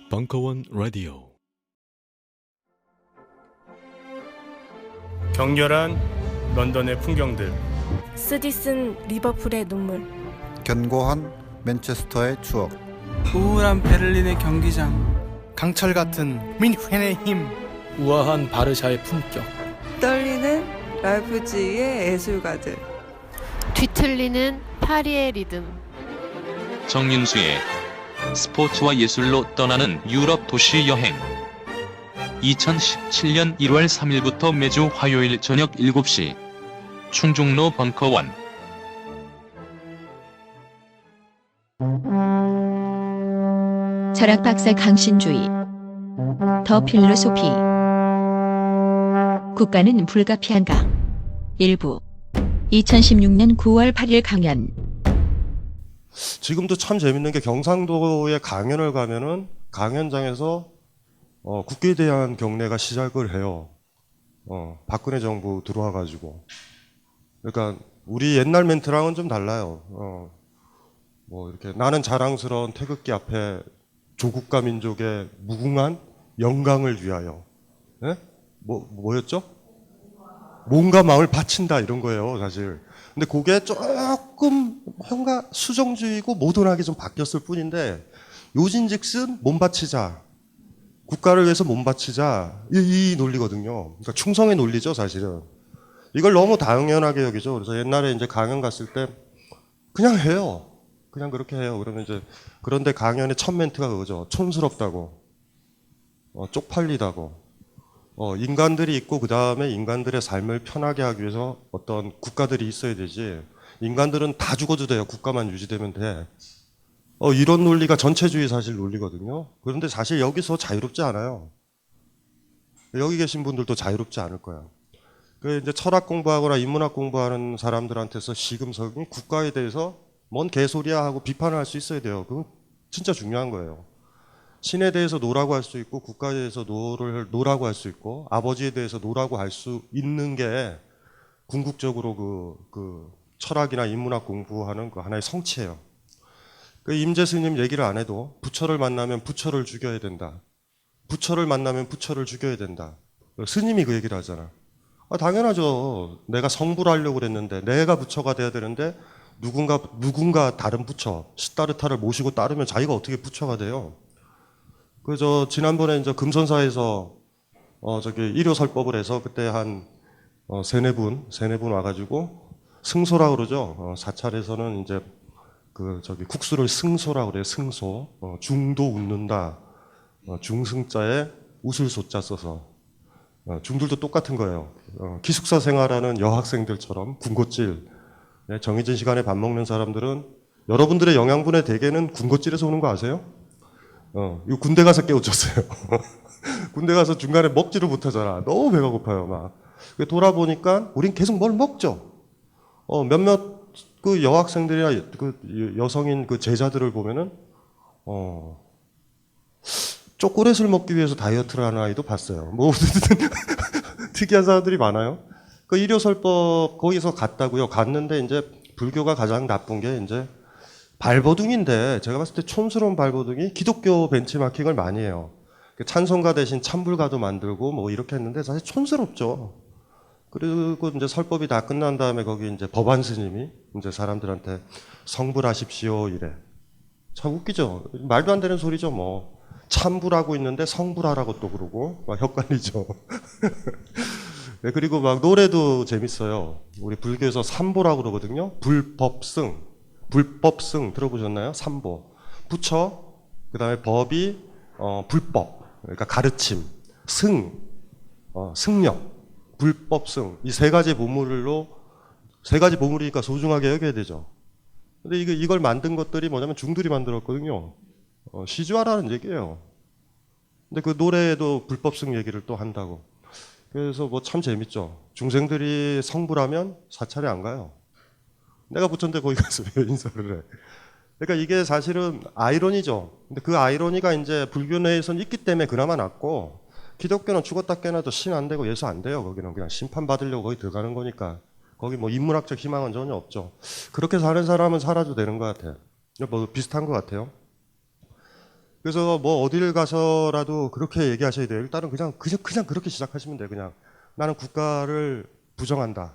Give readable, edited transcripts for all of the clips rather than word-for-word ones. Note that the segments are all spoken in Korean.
벙커원 라디오. 격렬한 런던의 풍경들, 쓰디쓴 리버풀의 눈물, 견고한 맨체스터의 추억, 우울한 베를린의 경기장, 강철 같은 민헨의 힘, 우아한 바르샤의 품격, 떨리는 라이프지히의 예술가들, 뒤틀리는 파리의 리듬. 정윤수의 스포츠와 예술로 떠나는 유럽 도시 여행. 2017년 1월 3일부터 매주 화요일 저녁 7시 충중로 벙커원. 철학 박사 강신주의. 더 필로소피. 국가는 불가피한가. 일부. 2016년 9월 8일 강연. 지금도 참 재밌는 게 경상도에 강연을 가면은 강연장에서 국기에 대한 경례가 시작을 해요. 박근혜 정부 들어와가지고. 그러니까 우리 옛날 멘트랑은 좀 달라요. 뭐 이렇게 나는 자랑스러운 태극기 앞에 조국과 민족의 무궁한 영광을 위하여. 예? 뭐였죠? 몸과 마음을 바친다 이런 거예요, 사실. 근데 그게 조금 뭔가 수정주의고 모던하게 좀 바뀌었을 뿐인데 요진즉슨 몸 바치자. 국가를 위해서 몸 바치자. 이 논리거든요. 그러니까 충성의 논리죠, 사실은. 이걸 너무 당연하게 여기죠. 그래서 옛날에 이제 강연 갔을 때 그냥 해요. 그냥 그렇게 해요. 그러면 이제 그런데 강연의 첫 멘트가 그거죠. 촌스럽다고. 쪽팔리다고. 인간들이 있고 그 다음에 인간들의 삶을 편하게 하기 위해서 어떤 국가들이 있어야 되지. 인간들은 다 죽어도 돼요. 국가만 유지되면 돼. 이런 논리가 전체주의 사실 논리거든요. 그런데 사실 여기서 자유롭지 않아요. 여기 계신 분들도 자유롭지 않을 거야. 그 이제 철학 공부하거나 인문학 공부하는 사람들한테서 시금석이 국가에 대해서 뭔 개소리야 하고 비판을 할 수 있어야 돼요. 그건 진짜 중요한 거예요. 신에 대해서 노라고 할 수 있고 국가에 대해서 노라고 할 수 있고 아버지에 대해서 노라고 할 수 있는 게 궁극적으로 그 철학이나 인문학 공부하는 그 하나의 성취예요. 그 임재 스님 얘기를 안 해도 부처를 만나면 부처를 죽여야 된다. 부처를 만나면 부처를 죽여야 된다. 스님이 그 얘기를 하잖아. 당연하죠. 내가 성불 하려고 그랬는데 내가 부처가 돼야 되는데 누군가 다른 부처 시타르타를 모시고 따르면 자기가 어떻게 부처가 돼요? 그저 지난번에 이제 금선사에서 일요설법을 해서 그때 한 세네 분 와가지고 승소라 그러죠. 사찰에서는 이제 국수를 승소라 그래요. 승소. 중도 웃는다. 중승자에 웃을소자 써서. 중들도 똑같은 거예요. 기숙사 생활하는 여학생들처럼 군것질. 정해진 시간에 밥 먹는 사람들은 여러분들의 영양분의 대개는 군것질에서 오는 거 아세요? 이거 군대 가서 깨우쳤어요. 군대 가서 중간에 먹지를 못하잖아. 너무 배가 고파요, 막. 돌아보니까 우린 계속 뭘 먹죠. 몇몇 그 여학생들이나 그 여성인 그 제자들을 보면은, 초콜릿을 먹기 위해서 다이어트를 하는 아이도 봤어요. 뭐, 특이한 사람들이 많아요. 그 일요설법 거기서 갔다고요. 갔는데 이제 불교가 가장 나쁜 게 이제 발버둥인데 제가 봤을 때 촌스러운 발버둥이 기독교 벤치마킹을 많이 해요. 찬송가 대신 찬불가도 만들고 뭐 이렇게 했는데 사실 촌스럽죠. 그리고 이제 설법이 다 끝난 다음에 거기 이제 법안 스님이 이제 사람들한테 성불하십시오 이래. 참 웃기죠. 말도 안 되는 소리죠 뭐. 찬불하고 있는데 성불하라고 또 그러고 막 헷갈리죠. 네, 그리고 막 노래도 재밌어요. 우리 불교에서 삼보라고 그러거든요. 불법승 들어보셨나요? 삼보. 부처, 그 다음에 법이 불법, 그러니까 가르침, 승력, 불법승. 이 세 가지 보물이니까 소중하게 여겨야 되죠. 근데 이걸 만든 것들이 뭐냐면 중들이 만들었거든요. 시주하라는 얘기예요. 근데 그 노래에도 불법승 얘기를 또 한다고. 그래서 뭐 참 재밌죠. 중생들이 성불하면 사찰에 안 가요. 내가 부처인데 거기 가서 왜 인사를 해. 그러니까 이게 사실은 아이러니죠. 근데 그 아이러니가 이제 불교 내에서는 있기 때문에 그나마 낫고, 기독교는 죽었다 깨나도 신 안 되고 예수 안 돼요. 거기는 그냥 심판받으려고 거기 들어가는 거니까. 거기 뭐 인문학적 희망은 전혀 없죠. 그렇게 사는 사람은 살아도 되는 것 같아요. 뭐 비슷한 것 같아요. 그래서 뭐 어디를 가서라도 그렇게 얘기하셔야 돼요. 일단은 그냥 그렇게 시작하시면 돼요. 그냥 나는 국가를 부정한다.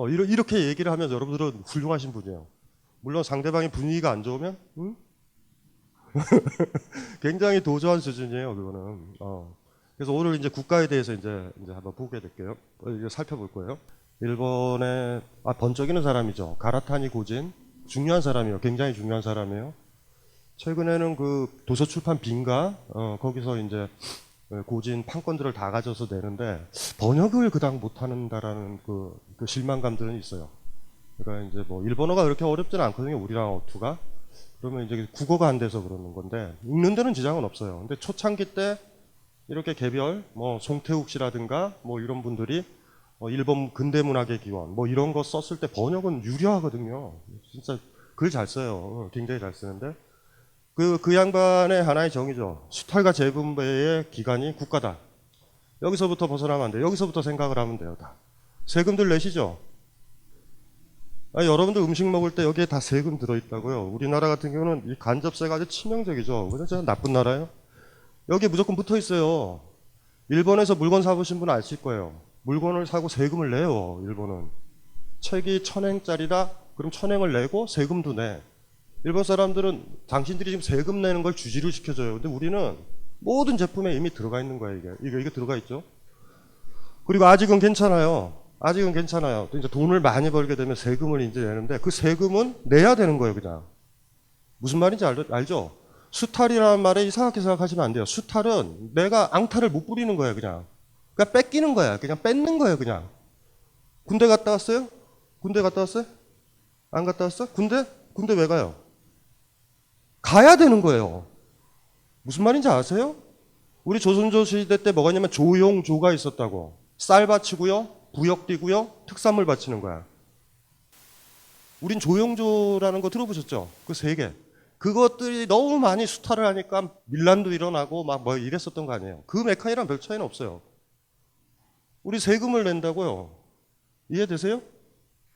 이렇게 얘기를 하면 여러분들은 훌륭하신 분이에요. 물론 상대방의 분위기가 안 좋으면 굉장히 도저한 수준이에요. 그거는. 그래서 오늘 이제 국가에 대해서 이제 한번 보게 될게요. 이제 살펴볼 거예요. 일본의 번쩍이는 사람이죠. 가라타니 고진. 중요한 사람이에요. 굉장히 중요한 사람이에요. 최근에는 그 도서출판 빈가 거기서 이제 고진 판권들을 다 가져서 내는데 번역을 그닥 못하는다라는 그 실망감들은 있어요. 그러니까 이제 뭐 일본어가 그렇게 어렵지는 않거든요. 우리랑 어투가. 그러면 이제 국어가 안 돼서 그러는 건데 읽는 데는 지장은 없어요. 근데 초창기 때 이렇게 개별 뭐 송태욱 씨라든가 뭐 이런 분들이 일본 근대문학의 기원 뭐 이런 거 썼을 때 번역은 유려하거든요. 진짜 글 잘 써요. 굉장히 잘 쓰는데 그 양반의 하나의 정의죠. 수탈과 재분배의 기관이 국가다. 여기서부터 벗어나면 안 돼요. 여기서부터 생각을 하면 돼요. 다 세금들 내시죠. 여러분들 음식 먹을 때 여기에 다 세금 들어있다고요. 우리나라 같은 경우는 이 간접세가 아주 치명적이죠. 그래서 나쁜 나라예요. 여기에 무조건 붙어 있어요. 일본에서 물건 사보신 분은 아실 거예요. 물건을 사고 세금을 내요. 일본은 책이 1000엔짜리라 그럼 1000엔을 내고 세금도 내. 일본 사람들은 당신들이 지금 세금 내는 걸 주지를 시켜줘요. 근데 우리는 모든 제품에 이미 들어가 있는 거예요. 이게 들어가 있죠. 그리고 아직은 괜찮아요. 아직은 괜찮아요. 또 이제 돈을 많이 벌게 되면 세금을 이제 내는데 그 세금은 내야 되는 거예요. 그냥 무슨 말인지 알죠? 수탈이라는 말에 이상하게 생각하시면 안 돼요. 수탈은 내가 앙탈을 못 부리는 거예요. 그냥 뺏기는 거야. 그냥 뺏는 거예요. 그냥. 군대 갔다 왔어요? 군대 갔다 왔어요? 안 갔다 왔어? 군대 왜 가요? 가야 되는 거예요. 무슨 말인지 아세요? 우리 조선조 시대 때 뭐가 있냐면 조용조가 있었다고. 쌀 바치고요, 부역 뛰고요, 특산물 바치는 거야. 우린 조용조라는 거 들어보셨죠? 그 세 개. 그것들이 너무 많이 수탈을 하니까 밀란도 일어나고 막 뭐 이랬었던 거 아니에요. 그 메카니랑 별 차이는 없어요. 우리 세금을 낸다고요. 이해되세요?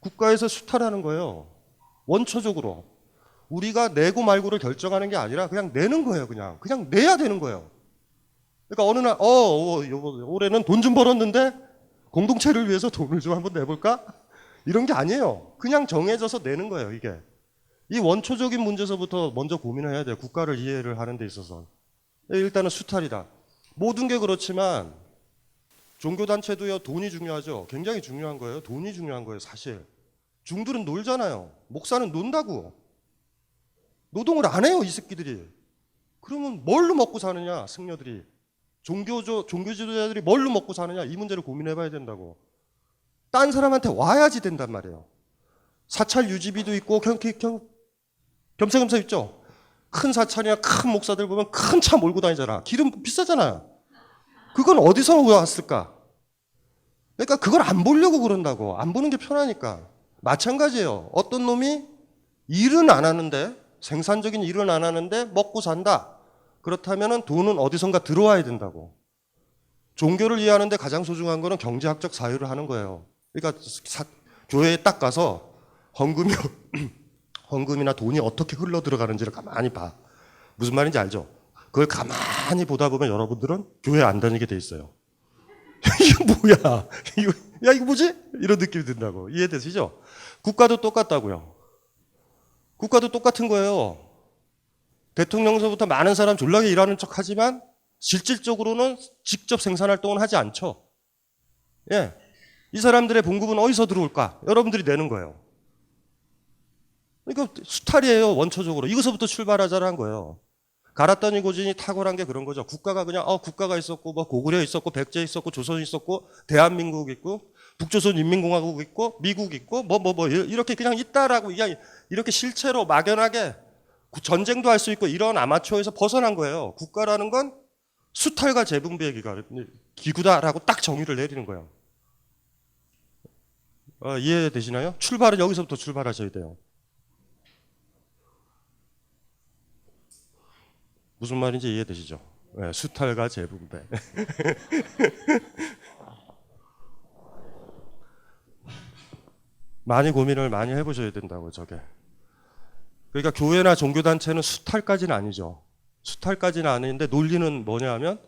국가에서 수탈하는 거예요. 원초적으로. 우리가 내고 말고를 결정하는 게 아니라 그냥 내는 거예요. 그냥 내야 되는 거예요. 그러니까 어느 날 올해는 돈 좀 벌었는데 공동체를 위해서 돈을 좀 한번 내볼까? 이런 게 아니에요. 그냥 정해져서 내는 거예요. 이게 이 원초적인 문제에서부터 먼저 고민을 해야 돼요. 국가를 이해를 하는 데 있어서. 일단은 수탈이다. 모든 게 그렇지만 종교단체도요. 돈이 중요하죠. 굉장히 중요한 거예요. 돈이 중요한 거예요. 사실 중들은 놀잖아요. 목사는 논다고. 노동을 안 해요. 이 새끼들이. 그러면 뭘로 먹고 사느냐. 승려들이. 종교 지도자들이 뭘로 먹고 사느냐. 이 문제를 고민해 봐야 된다고. 딴 사람한테 와야지 된단 말이에요. 사찰 유지비도 있고 겸사겸사 있죠. 큰 사찰이나 큰 목사들 보면 큰 차 몰고 다니잖아. 기름 비싸잖아요. 그건 어디서 왔을까? 그러니까 그걸 안 보려고 그런다고. 안 보는 게 편하니까. 마찬가지예요. 어떤 놈이 일은 안 하는데, 생산적인 일은 안 하는데 먹고 산다. 그렇다면 돈은 어디선가 들어와야 된다고. 종교를 이해하는데 가장 소중한 거는 경제학적 사유를 하는 거예요. 그러니까 교회에 딱 가서 헌금이나 돈이 어떻게 흘러 들어가는지를 가만히 봐. 무슨 말인지 알죠? 그걸 가만히 보다 보면 여러분들은 교회 안 다니게 돼 있어요. 이게 뭐야? 이거 뭐지? 이런 느낌이 든다고. 이해되시죠? 국가도 똑같다고요. 국가도 똑같은 거예요. 대통령서부터 많은 사람 졸라게 일하는 척 하지만 실질적으로는 직접 생산활동은 하지 않죠. 예. 이 사람들의 봉급은 어디서 들어올까? 여러분들이 내는 거예요. 그러니까 수탈이에요. 원초적으로. 이것서부터 출발하자는 거예요. 가라타니 고진이 탁월한 게 그런 거죠. 국가가 그냥 국가가 있었고 뭐 고구려 있었고 백제 있었고 조선 있었고 대한민국 있고 북조선 인민공화국 있고 미국 있고 뭐 이렇게 그냥 있다라고 이렇게 실체로 막연하게 전쟁도 할 수 있고 이런 아마추어에서 벗어난 거예요. 국가라는 건 수탈과 재분배의 기구다라고 딱 정의를 내리는 거예요. 이해되시나요? 출발은 여기서부터 출발하셔야 돼요. 무슨 말인지 이해되시죠? 네, 수탈과 재분배. 많이 고민을 많이 해보셔야 된다고 저게. 그러니까 교회나 종교단체는 수탈까지는 아니죠. 수탈까지는 아닌데 논리는 뭐냐 하면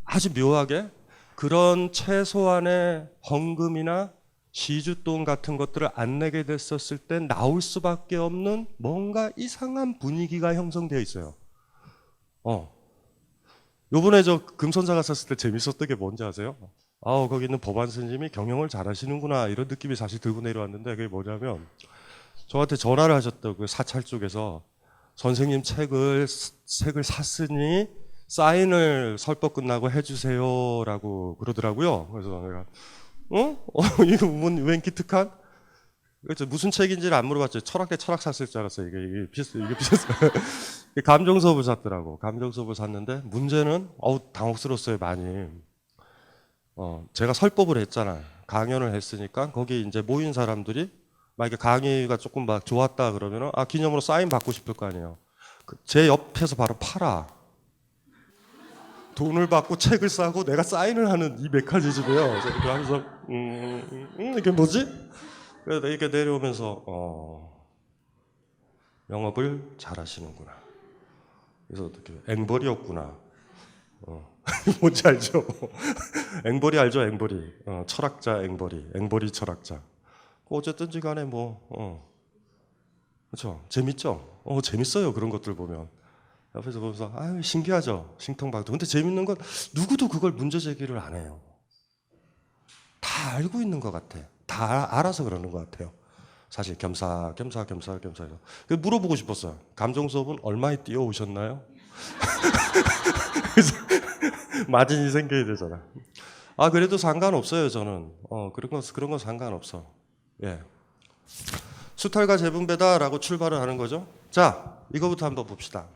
아주 묘하게 그런 최소한의 헌금이나 시주돈 같은 것들을 안 내게 됐었을 때 나올 수밖에 없는 뭔가 이상한 분위기가 형성되어 있어요. 요번에 저 금손자 갔었을 때 재밌었던 게 뭔지 아세요? 거기 있는 법안 스님이 경영을 잘하시는구나 이런 느낌이 사실 들고 내려왔는데 그게 뭐냐면 저한테 전화를 하셨다고 그 사찰 쪽에서 선생님 책을 샀으니 사인을 설법 끝나고 해주세요라고 그러더라고요. 그래서 내가 이거 웬 기특한? 그래서 무슨 책인지를 안 물어봤죠. 철학 때 철학 샀을 줄 알았어요. 이게 비쌌어요. 감정 수업을 샀더라고. 감정 수업을 샀는데 문제는 당혹스러웠어요 많이. 제가 설법을 했잖아요. 강연을 했으니까 거기 이제 모인 사람들이 만약에 강의가 조금 막 좋았다 그러면은 기념으로 사인 받고 싶을 거 아니에요. 제 옆에서 바로 팔아. 돈을 받고 책을 사고 내가 사인을 하는 이 메커니즘이에요. 그래서 이렇게 하면서 이게 뭐지? 그래서 이렇게 내려오면서 영업을 잘하시는구나. 그래서 어떻게 앵벌이었구나. 뭔지 알죠? 앵벌이 알죠? 앵벌이. 철학자 앵벌이 철학자. 어쨌든지 간에 그렇죠. 재밌죠? 재밌어요. 그런 것들 보면. 옆에서 보면서 신기하죠. 싱통방통. 근데 재밌는 건 누구도 그걸 문제 제기를 안 해요. 다 알고 있는 것 같아. 다 알아서 그러는 것 같아요. 사실 겸사겸사. 물어보고 싶었어요. 감정 수업은 얼마에 뛰어오셨나요? 마진이 생겨야 되잖아. 그래도 상관없어요. 저는 그런 건 상관없어. 예. 수탈과 재분배다라고 출발을 하는 거죠. 자, 이거부터 한번 봅시다.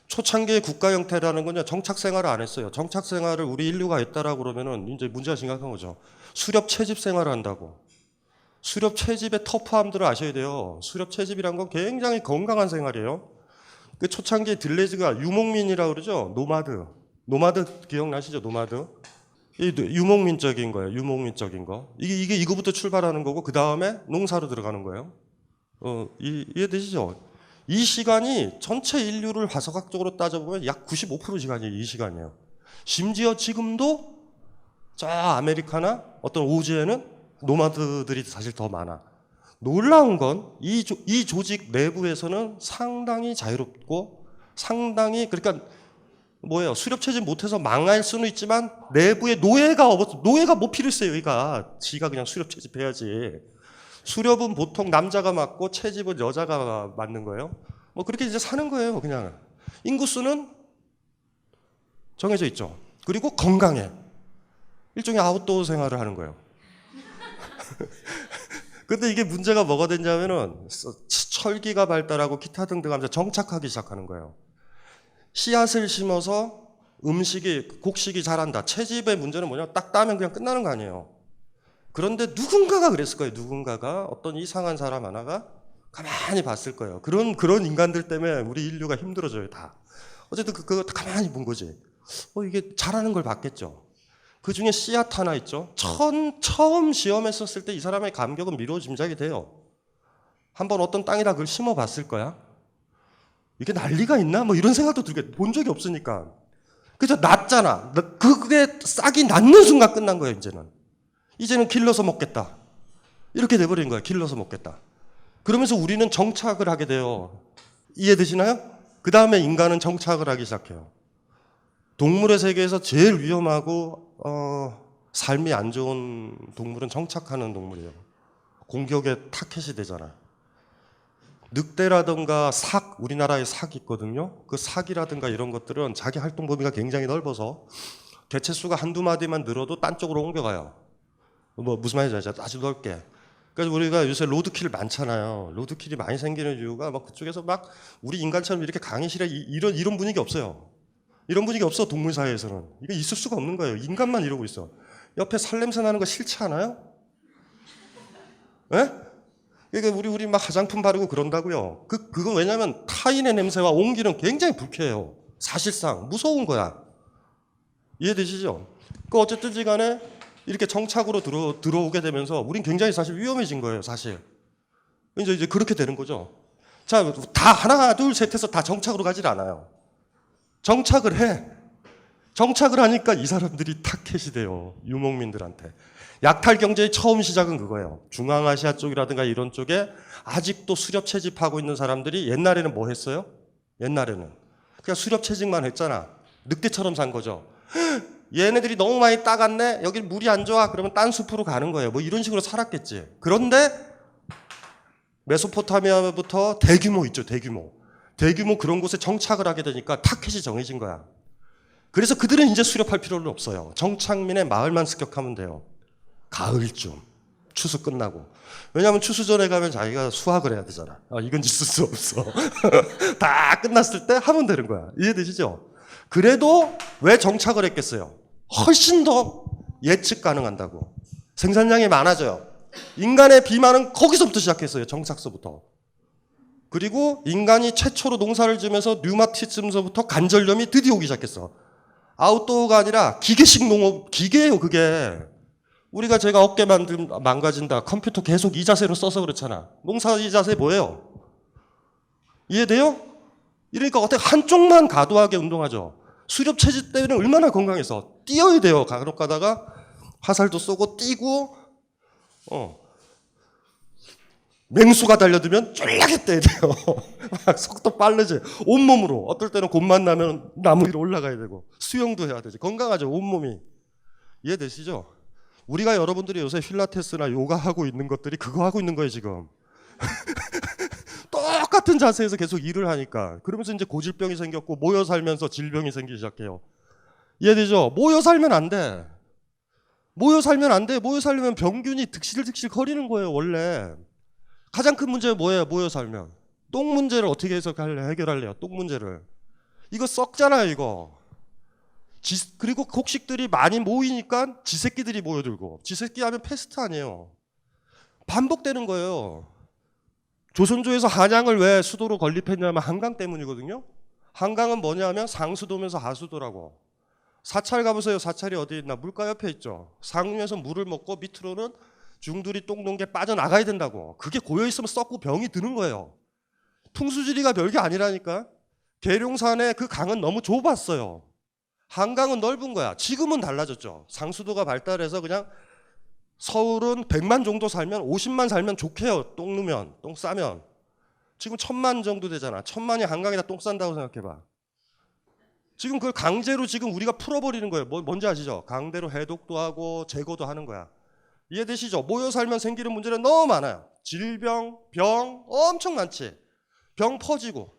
초창기의 국가 형태라는 건요, 정착 생활을 안 했어요. 정착 생활을 우리 인류가 했다라고 그러면은 이제 문제가 심각한 거죠. 수렵 채집 생활을 한다고. 수렵 채집의 터프함들을 아셔야 돼요. 수렵 채집이란 건 굉장히 건강한 생활이에요. 그 초창기에 들레즈가 유목민이라고 그러죠. 노마드 기억나시죠? 노마드. 유목민적인 거예요. 유목민적인 거. 이거부터 출발하는 거고 그 다음에 농사로 들어가는 거예요. 이해되시죠? 이 시간이 전체 인류를 화석학적으로 따져보면 약 95% 시간이 이 시간이에요. 심지어 지금도 저 아메리카나 어떤 오지에는 노마드들이 사실 더 많아. 놀라운 건 이 조직 내부에서는 상당히 자유롭고 상당히 그러니까 뭐예요? 수렵 채집 못해서 망할 수는 있지만 내부에 노예가 뭐 필요했어요. 지가 그냥 수렵 채집해야지. 수렵은 보통 남자가 맡고 채집은 여자가 맡는 거예요. 그렇게 이제 사는 거예요. 그냥 인구수는 정해져 있죠. 그리고 건강해. 일종의 아웃도어 생활을 하는 거예요. 근데 이게 문제가 뭐가 됐냐면은 철기가 발달하고 기타 등등 하면서 정착하기 시작하는 거예요. 씨앗을 심어서 곡식이 자란다. 채집의 문제는 뭐냐? 딱 따면 그냥 끝나는 거 아니에요. 그런데 누군가가 그랬을 거예요. 누군가가 어떤 이상한 사람 하나가 가만히 봤을 거예요. 그런 인간들 때문에 우리 인류가 힘들어져요, 다. 어쨌든 그거 가만히 본 거지. 이게 잘하는 걸 봤겠죠. 그 중에 씨앗 하나 있죠. 처음 시험했었을 때 이 사람의 감격은 미루어 짐작이 돼요. 한번 어떤 땅에다 그걸 심어 봤을 거야. 이게 난리가 있나? 이런 생각도 들게 본 적이 없으니까. 그죠? 났잖아. 그게 싹이 났는 순간 끝난 거예요, 이제는 길러서 먹겠다. 이렇게 돼버린 거예요. 길러서 먹겠다. 그러면서 우리는 정착을 하게 돼요. 이해되시나요? 그 다음에 인간은 정착을 하기 시작해요. 동물의 세계에서 제일 위험하고 삶이 안 좋은 동물은 정착하는 동물이에요. 공격에 타켓이 되잖아. 늑대라든가 우리나라에 삭 있거든요. 그 삭이라든가 이런 것들은 자기 활동 범위가 굉장히 넓어서 개체수가 한두 마디만 늘어도 딴 쪽으로 옮겨가요. 무슨 말인지 알죠? 아주 넓게. 그래서 우리가 요새 로드킬 많잖아요. 로드킬이 많이 생기는 이유가 그쪽에서 우리 인간처럼 이렇게 강의실에 이런 분위기 없어요. 이런 분위기 없어, 동물 사회에서는. 이거 있을 수가 없는 거예요. 인간만 이러고 있어. 옆에 살냄새 나는 거 싫지 않아요? 예? 그러니까 우리 막 화장품 바르고 그런다고요. 그건 왜냐면 타인의 냄새와 온기는 굉장히 불쾌해요. 사실상 무서운 거야. 이해되시죠? 어쨌든지 간에 이렇게 정착으로 들어오게 되면서 우린 굉장히 사실 위험해진 거예요, 사실. 이제 그렇게 되는 거죠. 자, 다 하나 둘 셋 해서 다 정착으로 가질 않아요. 정착을 해. 정착을 하니까 이 사람들이 타켓이 돼요. 유목민들한테. 약탈 경제의 처음 시작은 그거예요. 중앙아시아 쪽이라든가 이런 쪽에 아직도 수렵 채집하고 있는 사람들이 옛날에는 뭐 했어요? 옛날에는 그냥 수렵 채집만 했잖아. 늑대처럼 산 거죠. 얘네들이 너무 많이 따갔네. 여기 물이 안 좋아. 그러면 딴 숲으로 가는 거예요. 뭐 이런 식으로 살았겠지. 그런데 메소포타미아부터 대규모 있죠. 대규모 그런 곳에 정착을 하게 되니까 타켓이 정해진 거야. 그래서 그들은 이제 수렵할 필요는 없어요. 정착민의 마을만 습격하면 돼요. 가을쯤 추수 끝나고. 왜냐하면 추수 전에 가면 자기가 수확을 해야 되잖아. 이건 있을 수 없어. 다 끝났을 때 하면 되는 거야. 이해되시죠? 그래도 왜 정착을 했겠어요? 훨씬 더 예측 가능한다고. 생산량이 많아져요. 인간의 비만은 거기서부터 시작했어요. 정착서부터. 그리고 인간이 최초로 농사를 지으면서 류마티즘서부터 관절염이 드디어 오기 시작했어. 아웃도어가 아니라 기계식 농업, 기계예요 그게. 우리가 제가 어깨 망가진다, 컴퓨터 계속 이 자세로 써서 그렇잖아. 농사 이 자세 뭐예요? 이해돼요? 이러니까 어떻게 한쪽만 과도하게 운동하죠. 수렵 체질 때는 얼마나 건강해서 뛰어야 돼요. 간혹 가다가 화살도 쏘고 뛰고 맹수가 달려들면 쫄라게 떼야 돼요. 속도 빠르지. 온몸으로. 어떨 때는 곶만 나면 나무 위로 올라가야 되고 수영도 해야 되지. 건강하죠. 온몸이. 이해되시죠? 우리가 여러분들이 요새 필라테스나 요가 하고 있는 것들이 그거 하고 있는 거예요 지금. 똑같은 자세에서 계속 일을 하니까. 그러면서 이제 고질병이 생겼고 모여 살면서 질병이 생기기 시작해요. 이해되죠? 모여 살면 안 돼. 모여 살면 안 돼. 모여 살면 병균이 득실득실 거리는 거예요 원래. 가장 큰 문제는 뭐예요? 모여 살면. 똥 문제를 어떻게 해결할래요? 똥 문제를. 이거 썩잖아요 이거. 그리고 곡식들이 많이 모이니까 지새끼들이 모여들고. 지새끼 하면 패스트 아니에요. 반복되는 거예요. 조선조에서 한양을 왜 수도로 건립했냐면 한강 때문이거든요. 한강은 뭐냐면 상수도면서 하수도라고. 사찰 가보세요. 사찰이 어디 있나? 물가 옆에 있죠. 상류에서 물을 먹고 밑으로는 중들이 똥 놓은 게 빠져나가야 된다고. 그게 고여있으면 썩고 병이 드는 거예요. 풍수지리가 별게 아니라니까. 계룡산의 그 강은 너무 좁았어요. 한강은 넓은 거야. 지금은 달라졌죠. 상수도가 발달해서 그냥 서울은 100만 정도 살면 50만 살면 좋게요. 똥 누면, 똥 싸면. 지금 1000만 정도 되잖아. 1000만이 한강에다 똥 싼다고 생각해봐. 지금 그걸 강제로 지금 우리가 풀어버리는 거예요. 뭔지 아시죠? 강제로 해독도 하고 제거도 하는 거야. 이해되시죠? 모여 살면 생기는 문제는 너무 많아요. 질병, 병 엄청 많지. 병 퍼지고.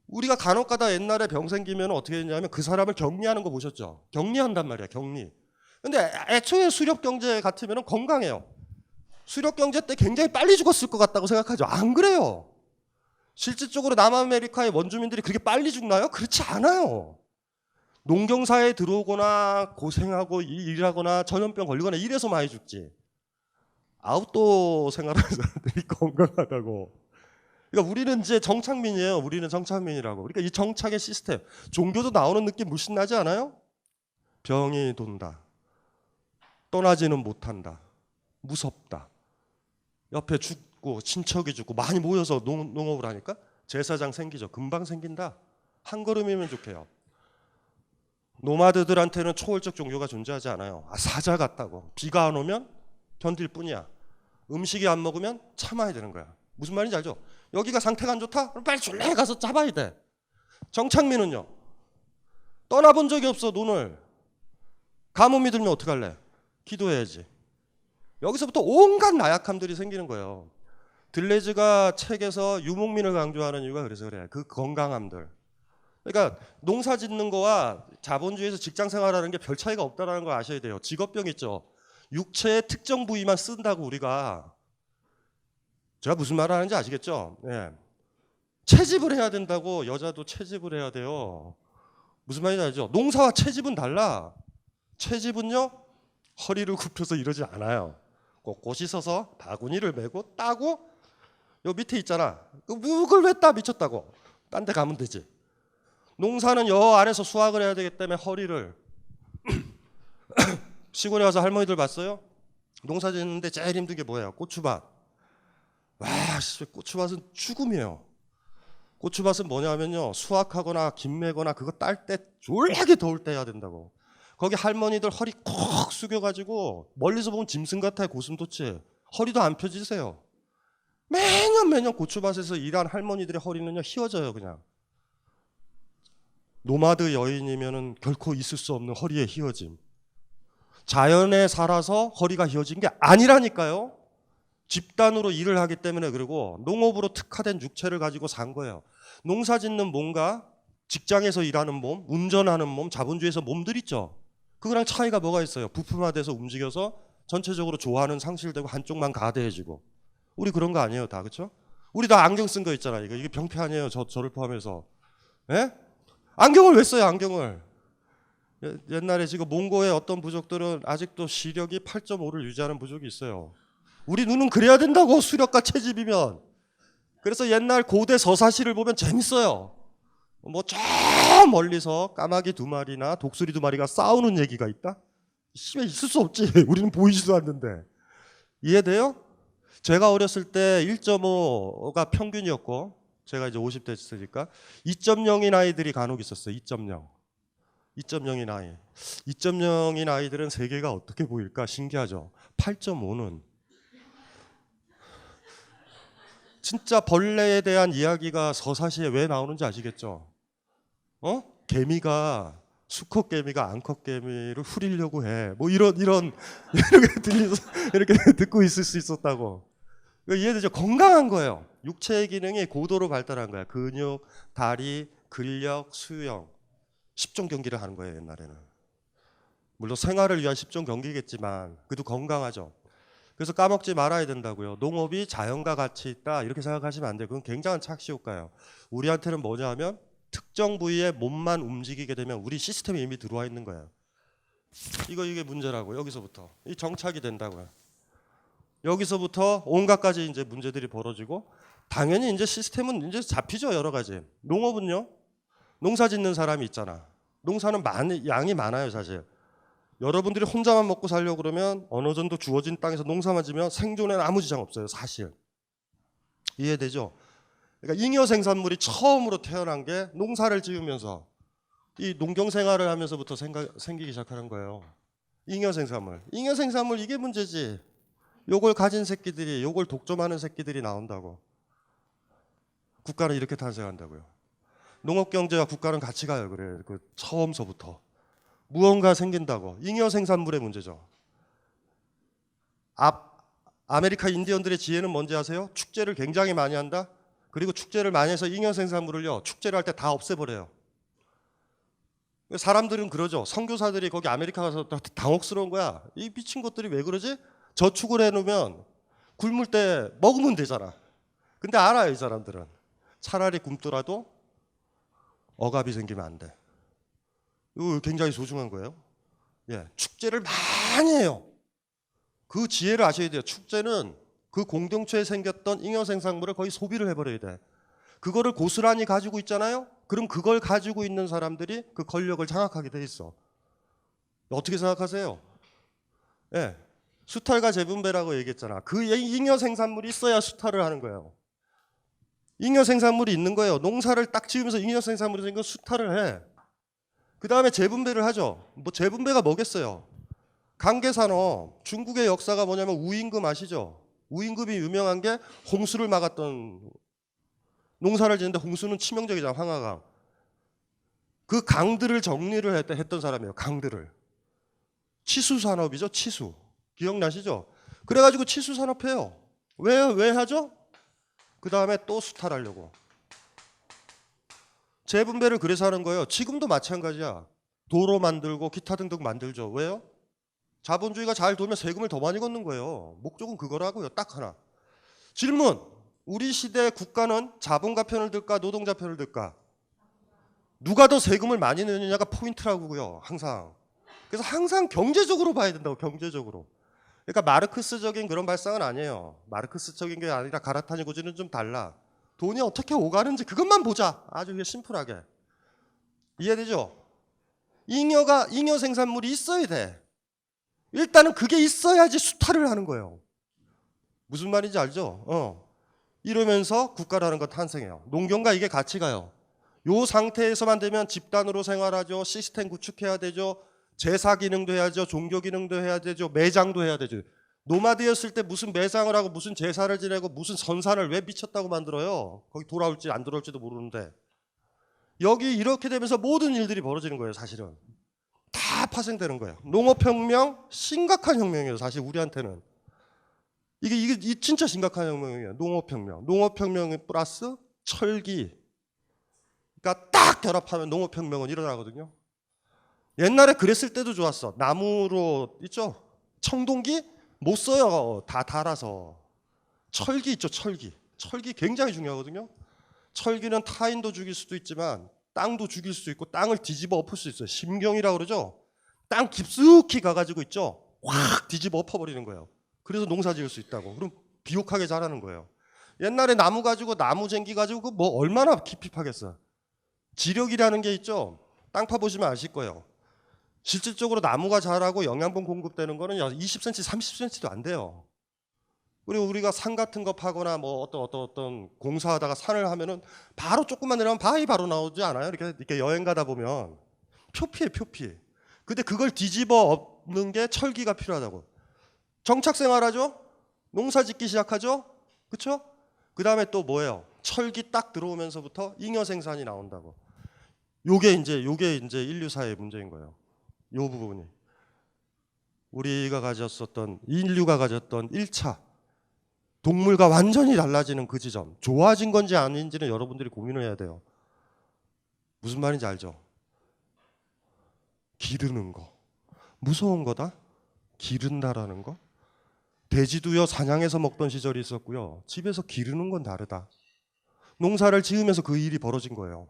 우리가 간혹 가다 옛날에 병 생기면 어떻게 했냐면 그 사람을 격리하는 거 보셨죠? 격리한단 말이야, 격리. 근데 애초에 수렵 경제 같으면 건강해요. 수렵 경제 때 굉장히 빨리 죽었을 것 같다고 생각하죠. 안 그래요. 실질적으로 남아메리카의 원주민들이 그렇게 빨리 죽나요? 그렇지 않아요. 농경사에 들어오거나 고생하고 일하거나 전염병 걸리거나 이래서 많이 죽지. 아웃도어 생활하는 사람들이 건강하다고. 그러니까 우리는 이제 정착민이에요. 우리는 정착민이라고. 그러니까 이 정착의 시스템, 종교도 나오는 느낌 물씬 나지 않아요? 병이 돈다. 떠나지는 못한다. 무섭다. 옆에 죽고 친척이 죽고 많이 모여서 농업을 하니까 제사장 생기죠. 금방 생긴다. 한 걸음이면 좋게요. 노마드들한테는 초월적 종교가 존재하지 않아요. 사자 같다고. 비가 안 오면 견딜 뿐이야. 음식이 안 먹으면 참아야 되는 거야. 무슨 말인지 알죠? 여기가 상태가 안 좋다? 그럼 빨리 졸래 가서 잡아야 돼. 정착민은요. 떠나본 적이 없어 논을. 가뭄이 들면 어떡할래? 기도해야지. 여기서부터 온갖 나약함들이 생기는 거예요. 들레즈가 책에서 유목민을 강조하는 이유가 그래서 그래. 그 건강함들. 그러니까 농사 짓는 거와 자본주의에서 직장 생활하는 게 별 차이가 없다는 걸 아셔야 돼요. 직업병 있죠. 육체의 특정 부위만 쓴다고 우리가. 제가 무슨 말을 하는지 아시겠죠? 네. 채집을 해야 된다고. 여자도 채집을 해야 돼요. 무슨 말인지 알죠? 농사와 채집은 달라. 채집은요 허리를 굽혀서 이러지 않아요. 꼿꼿이 서서 바구니를 메고 따고 요 밑에 있잖아. 그걸 왜 따? 미쳤다고. 딴 데 가면 되지. 농사는 여 안에서 수확을 해야 되기 때문에 허리를. 시골에 와서 할머니들 봤어요? 농사 짓는데 제일 힘든 게 뭐예요? 고추밭. 와, 고추밭은 죽음이에요. 고추밭은 뭐냐면요, 수확하거나 김매거나 그거 딸 때 졸라게 더울 때 해야 된다고. 거기 할머니들 허리 콕 숙여가지고 멀리서 보면 짐승 같아요. 고슴도치. 허리도 안 펴지세요. 매년 고추밭에서 일한 할머니들의 허리는요 휘어져요. 그냥 노마드 여인이면은 결코 있을 수 없는 허리의 휘어짐. 자연에 살아서 허리가 휘어진 게 아니라니까요. 집단으로 일을 하기 때문에. 그리고 농업으로 특화된 육체를 가지고 산 거예요. 농사 짓는 몸과 직장에서 일하는 몸, 운전하는 몸, 자본주의에서 몸들 있죠. 그거랑 차이가 뭐가 있어요? 부품화돼서 움직여서 전체적으로 좋아하는 상실되고 한쪽만 가대해지고. 우리 그런 거 아니에요, 다. 그렇죠? 우리 다 안경 쓴 거 있잖아요. 이게 병폐 아니에요, 저를 포함해서. 예? 안경을 왜 써요, 안경을? 옛날에 지금 몽고의 어떤 부족들은 아직도 시력이 8.5를 유지하는 부족이 있어요. 우리 눈은 그래야 된다고, 수력과 채집이면. 그래서 옛날 고대 서사시를 보면 재밌어요. 뭐 저 멀리서 까마귀 2마리나 독수리 2마리가 싸우는 얘기가 있다? 심해 있을 수 없지. 우리는 보이지도 않는데. 이해돼요? 제가 어렸을 때 1.5가 평균이었고, 제가 이제 50대 있으니까 2.0인 아이들이 간혹 있었어요. 2.0인 아이. 2.0인 아이들은 세계가 어떻게 보일까 신기하죠. 8.5는 진짜 벌레에 대한 이야기가 서사시에 왜 나오는지 아시겠죠? 개미가 수컷 개미가 암컷 개미를 후리려고 해. 뭐 이렇게 듣고 있을 수 있었다고. 이해되죠? 건강한 거예요. 육체의 기능이 고도로 발달한 거야. 근육, 다리, 근력, 수영. 10종 경기를 하는 거예요, 옛날에는. 물론 생활을 위한 10종 경기겠지만 그래도 건강하죠. 그래서 까먹지 말아야 된다고요. 농업이 자연과 같이 있다 이렇게 생각하시면 안 돼요. 그건 굉장한 착시효과예요. 우리한테는 뭐냐 하면 특정 부위에 몸만 움직이게 되면 우리 시스템에 이미 들어와 있는 거예요. 이게 문제라고. 여기서부터 이 정착이 된다고요. 여기서부터 온갖 가지 이제 문제들이 벌어지고, 당연히 이제 시스템은 이제 잡히죠. 여러 가지. 농업은요, 농사 짓는 사람이 있잖아. 농사는 양이 많아요, 사실. 여러분들이 혼자만 먹고 살려고 그러면 어느 정도 주어진 땅에서 농사만 지면 생존에는 아무 지장 없어요, 사실. 이해되죠? 그러니까 잉여 생산물이 처음으로 태어난 게 농사를 지으면서 이 농경 생활을 하면서부터 생기기 시작하는 거예요. 잉여 생산물. 잉여 생산물 이게 문제지. 요걸 가진 새끼들이, 요걸 독점하는 새끼들이 나온다고. 국가는 이렇게 탄생한다고요. 농업 경제와 국가는 같이 가요. 그래. 그 처음서부터. 무언가 생긴다고. 잉여 생산물의 문제죠. 아메리카 인디언들의 지혜는 뭔지 아세요? 축제를 굉장히 많이 한다. 그리고 축제를 많이 해서 잉여 생산물을요, 축제를 할 때 다 없애버려요. 사람들은 그러죠. 선교사들이 거기 아메리카 가서 당혹스러운 거야. 이 미친 것들이 왜 그러지? 저축을 해놓으면 굶을 때 먹으면 되잖아. 근데 알아요, 이 사람들은. 차라리 굶더라도 억압이 생기면 안 돼. 이거 굉장히 소중한 거예요. 예, 축제를 많이 해요. 그 지혜를 아셔야 돼요. 축제는 그 공동체에 생겼던 잉여 생산물을 거의 소비를 해버려야 돼. 그거를 고스란히 가지고 있잖아요. 그럼 그걸 가지고 있는 사람들이 그 권력을 장악하게 돼 있어. 어떻게 생각하세요? 예, 수탈과 재분배라고 얘기했잖아. 그 잉여 생산물이 있어야 수탈을 하는 거예요. 잉여 생산물이 있는 거예요. 농사를 딱 지으면서 잉여 생산물이 생기면 수탈을 해. 그 다음에 재분배를 하죠. 뭐 재분배가 뭐겠어요? 강계산업. 중국의 역사가 뭐냐면 우임금 아시죠? 우임금이 유명한 게 홍수를 막았던, 농사를 짓는데 홍수는 치명적이잖아, 황하강. 그 강들을 정리를 했던 사람이에요. 강들을. 치수산업이죠, 치수. 기억나시죠? 그래가지고 치수산업해요. 왜 하죠? 그 다음에 또 수탈하려고. 재분배를 그래서 하는 거예요. 지금도 마찬가지야. 도로 만들고 기타 등등 만들죠. 왜요? 자본주의가 잘 돌면 세금을 더 많이 걷는 거예요. 목적은 그거라고요. 딱 하나. 질문. 우리 시대 국가는 자본가 편을 들까 노동자 편을 들까? 누가 더 세금을 많이 내느냐가 포인트라고요. 항상. 그래서 항상 경제적으로 봐야 된다고. 경제적으로. 그러니까 마르크스적인 그런 발상은 아니에요. 마르크스적인 게 아니라 가라타니 고지는 좀 달라. 돈이 어떻게 오가는지 그것만 보자. 아주 심플하게. 이해되죠? 잉여 생산물이 있어야 돼. 일단은 그게 있어야지 수탈을 하는 거예요. 무슨 말인지 알죠? 이러면서 국가라는 건 탄생해요. 농경과 이게 같이 가요. 요 상태에서만 되면 집단으로 생활하죠. 시스템 구축해야 되죠. 제사 기능도 해야죠. 종교 기능도 해야 되죠. 매장도 해야 되죠. 노마드였을 때 무슨 매장을 하고 무슨 제사를 지내고 무슨 선산을 왜 미쳤다고 만들어요? 거기 돌아올지 안 돌아올지도 모르는데. 여기 이렇게 되면서 모든 일들이 벌어지는 거예요. 사실은. 다 파생되는 거예요. 농업혁명 심각한 혁명이에요. 사실 우리한테는. 이게 진짜 심각한 혁명이에요. 농업혁명. 농업혁명 플러스 철기. 그러니까 딱 결합하면 농업혁명은 일어나거든요. 옛날에 그랬을 때도 좋았어. 나무로 있죠? 청동기? 못 써요. 다 달아서. 철기 있죠, 철기. 철기 굉장히 중요하거든요. 철기는 타인도 죽일 수도 있지만 땅도 죽일 수도 있고 땅을 뒤집어 엎을 수 있어요. 심경이라고 그러죠. 땅 깊숙이 가가지고 있죠. 확 뒤집어 엎어버리는 거예요. 그래서 농사 지을 수 있다고. 그럼 비옥하게 자라는 거예요. 옛날에 나무 가지고 나무쟁기 가지고 그 뭐 얼마나 깊이 파겠어요. 지력이라는 게 있죠. 땅 파보시면 아실 거예요. 실질적으로 나무가 자라고 영양분 공급되는 거는 20cm, 30cm도 안 돼요. 그리고 우리가 산 같은 거 파거나 뭐 어떤 공사하다가 산을 하면은 바로 조금만 내려면 바위 바로 나오지 않아요? 이렇게 여행 가다 보면 표피에 표피. 근데 그걸 뒤집어 엎는 게 철기가 필요하다고. 정착 생활하죠? 농사 짓기 시작하죠? 그렇죠? 그다음에 또 뭐예요? 철기 딱 들어오면서부터 잉여 생산이 나온다고. 요게 이제 인류사의 문제인 거예요. 요 부분이. 인류가 가졌던 1차 동물과 완전히 달라지는 그 지점. 좋아진 건지 아닌지는 여러분들이 고민을 해야 돼요. 무슨 말인지 알죠? 기르는 거. 무서운 거다? 기른다라는 거? 돼지도요 사냥해서 먹던 시절이 있었고요. 집에서 기르는 건 다르다. 농사를 지으면서 그 일이 벌어진 거예요.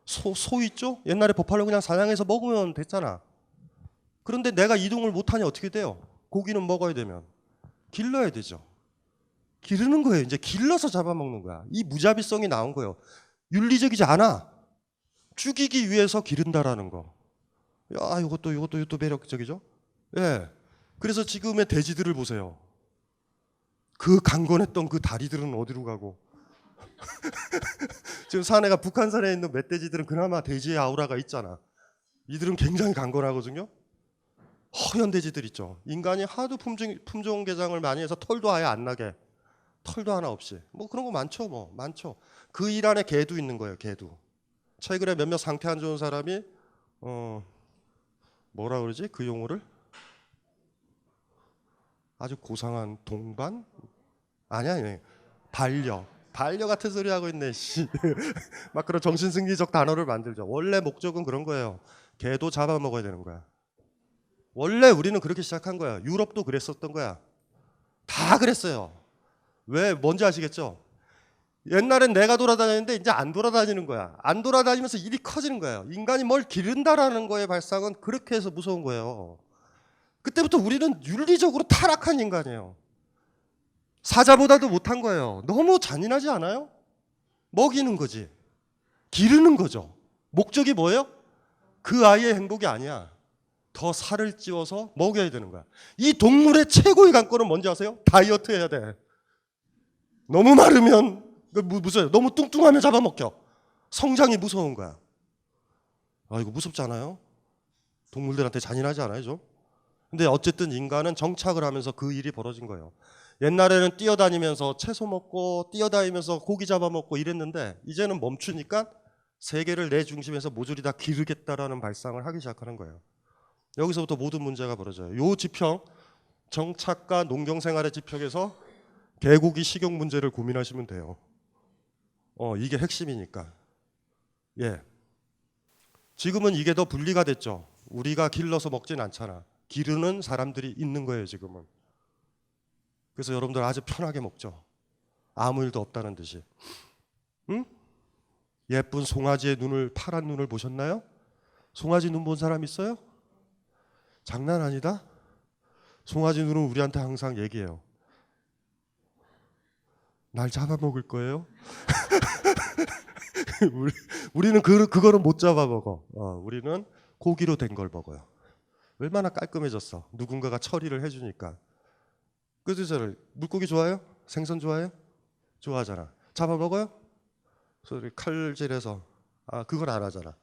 소 있죠? 옛날에 버팔로 그냥 사냥해서 먹으면 됐잖아. 그런데 내가 이동을 못하니 어떻게 돼요? 고기는 먹어야 되면 길러야 되죠. 기르는 거예요. 이제 길러서 잡아먹는 거야. 이 무자비성이 나온 거예요. 윤리적이지 않아. 죽이기 위해서 기른다라는 거. 야, 이것도 매력적이죠? 예. 그래서 지금의 돼지들을 보세요. 그 강건했던 그 다리들은 어디로 가고. 지금 사내가 북한산에 있는 멧돼지들은 그나마 돼지의 아우라가 있잖아. 이들은 굉장히 강건하거든요. 허연 돼지들 있죠. 인간이 하도 품종 개장을 많이 해서 털도 아예 안 나게. 털도 하나 없이. 뭐 그런 거 많죠. 많죠. 그 일 안에 개도 있는 거예요. 개도. 최근에 몇몇 상태 안 좋은 사람이 뭐라 그러지? 그 용어를? 아주 고상한 동반? 아니야. 반려 같은 소리 하고 있네. 막 그런 정신승리적 단어를 만들죠. 원래 목적은 그런 거예요. 개도 잡아먹어야 되는 거야. 원래 우리는 그렇게 시작한 거야. 유럽도 그랬었던 거야. 다 그랬어요. 왜? 뭔지 아시겠죠? 옛날엔 내가 돌아다녔는데 이제 안 돌아다니는 거야. 안 돌아다니면서 일이 커지는 거예요. 인간이 뭘 기른다라는 거의 발상은 그렇게 해서 무서운 거예요. 그때부터 우리는 윤리적으로 타락한 인간이에요. 사자보다도 못한 거예요. 너무 잔인하지 않아요? 먹이는 거지. 기르는 거죠. 목적이 뭐예요? 그 아이의 행복이 아니야. 더 살을 찌워서 먹여야 되는 거야. 이 동물의 최고의 관건은 뭔지 아세요? 다이어트 해야 돼. 너무 마르면 무서워요. 너무 뚱뚱하면 잡아먹혀. 성장이 무서운 거야. 이거 무섭지 않아요? 동물들한테 잔인하지 않아요, 좀? 근데 어쨌든 인간은 정착을 하면서 그 일이 벌어진 거예요. 옛날에는 뛰어다니면서 채소 먹고 뛰어다니면서 고기 잡아먹고 이랬는데 이제는 멈추니까 세계를 내 중심에서 모조리 다 기르겠다라는 발상을 하기 시작하는 거예요. 여기서부터 모든 문제가 벌어져요. 요 지평, 정착과 농경생활의 지평에서 개고기 식용 문제를 고민하시면 돼요. 이게 핵심이니까. 예. 지금은 이게 더 분리가 됐죠. 우리가 길러서 먹진 않잖아. 기르는 사람들이 있는 거예요, 지금은. 그래서 여러분들 아주 편하게 먹죠. 아무 일도 없다는 듯이. 응? 예쁜 송아지의 눈을, 파란 눈을 보셨나요? 송아지 눈 본 사람 있어요? 장난 아니다? 송아지 눈은 우리한테 항상 얘기해요. 날 잡아먹을 거예요? 우리는 그거는 못 잡아먹어. 우리는 고기로 된 걸 먹어요. 얼마나 깔끔해졌어. 누군가가 처리를 해주니까. 그죠? 물고기 좋아해요? 생선 좋아해요? 좋아하잖아. 잡아먹어요? 소리 칼질해서. 아, 그건 안 하잖아.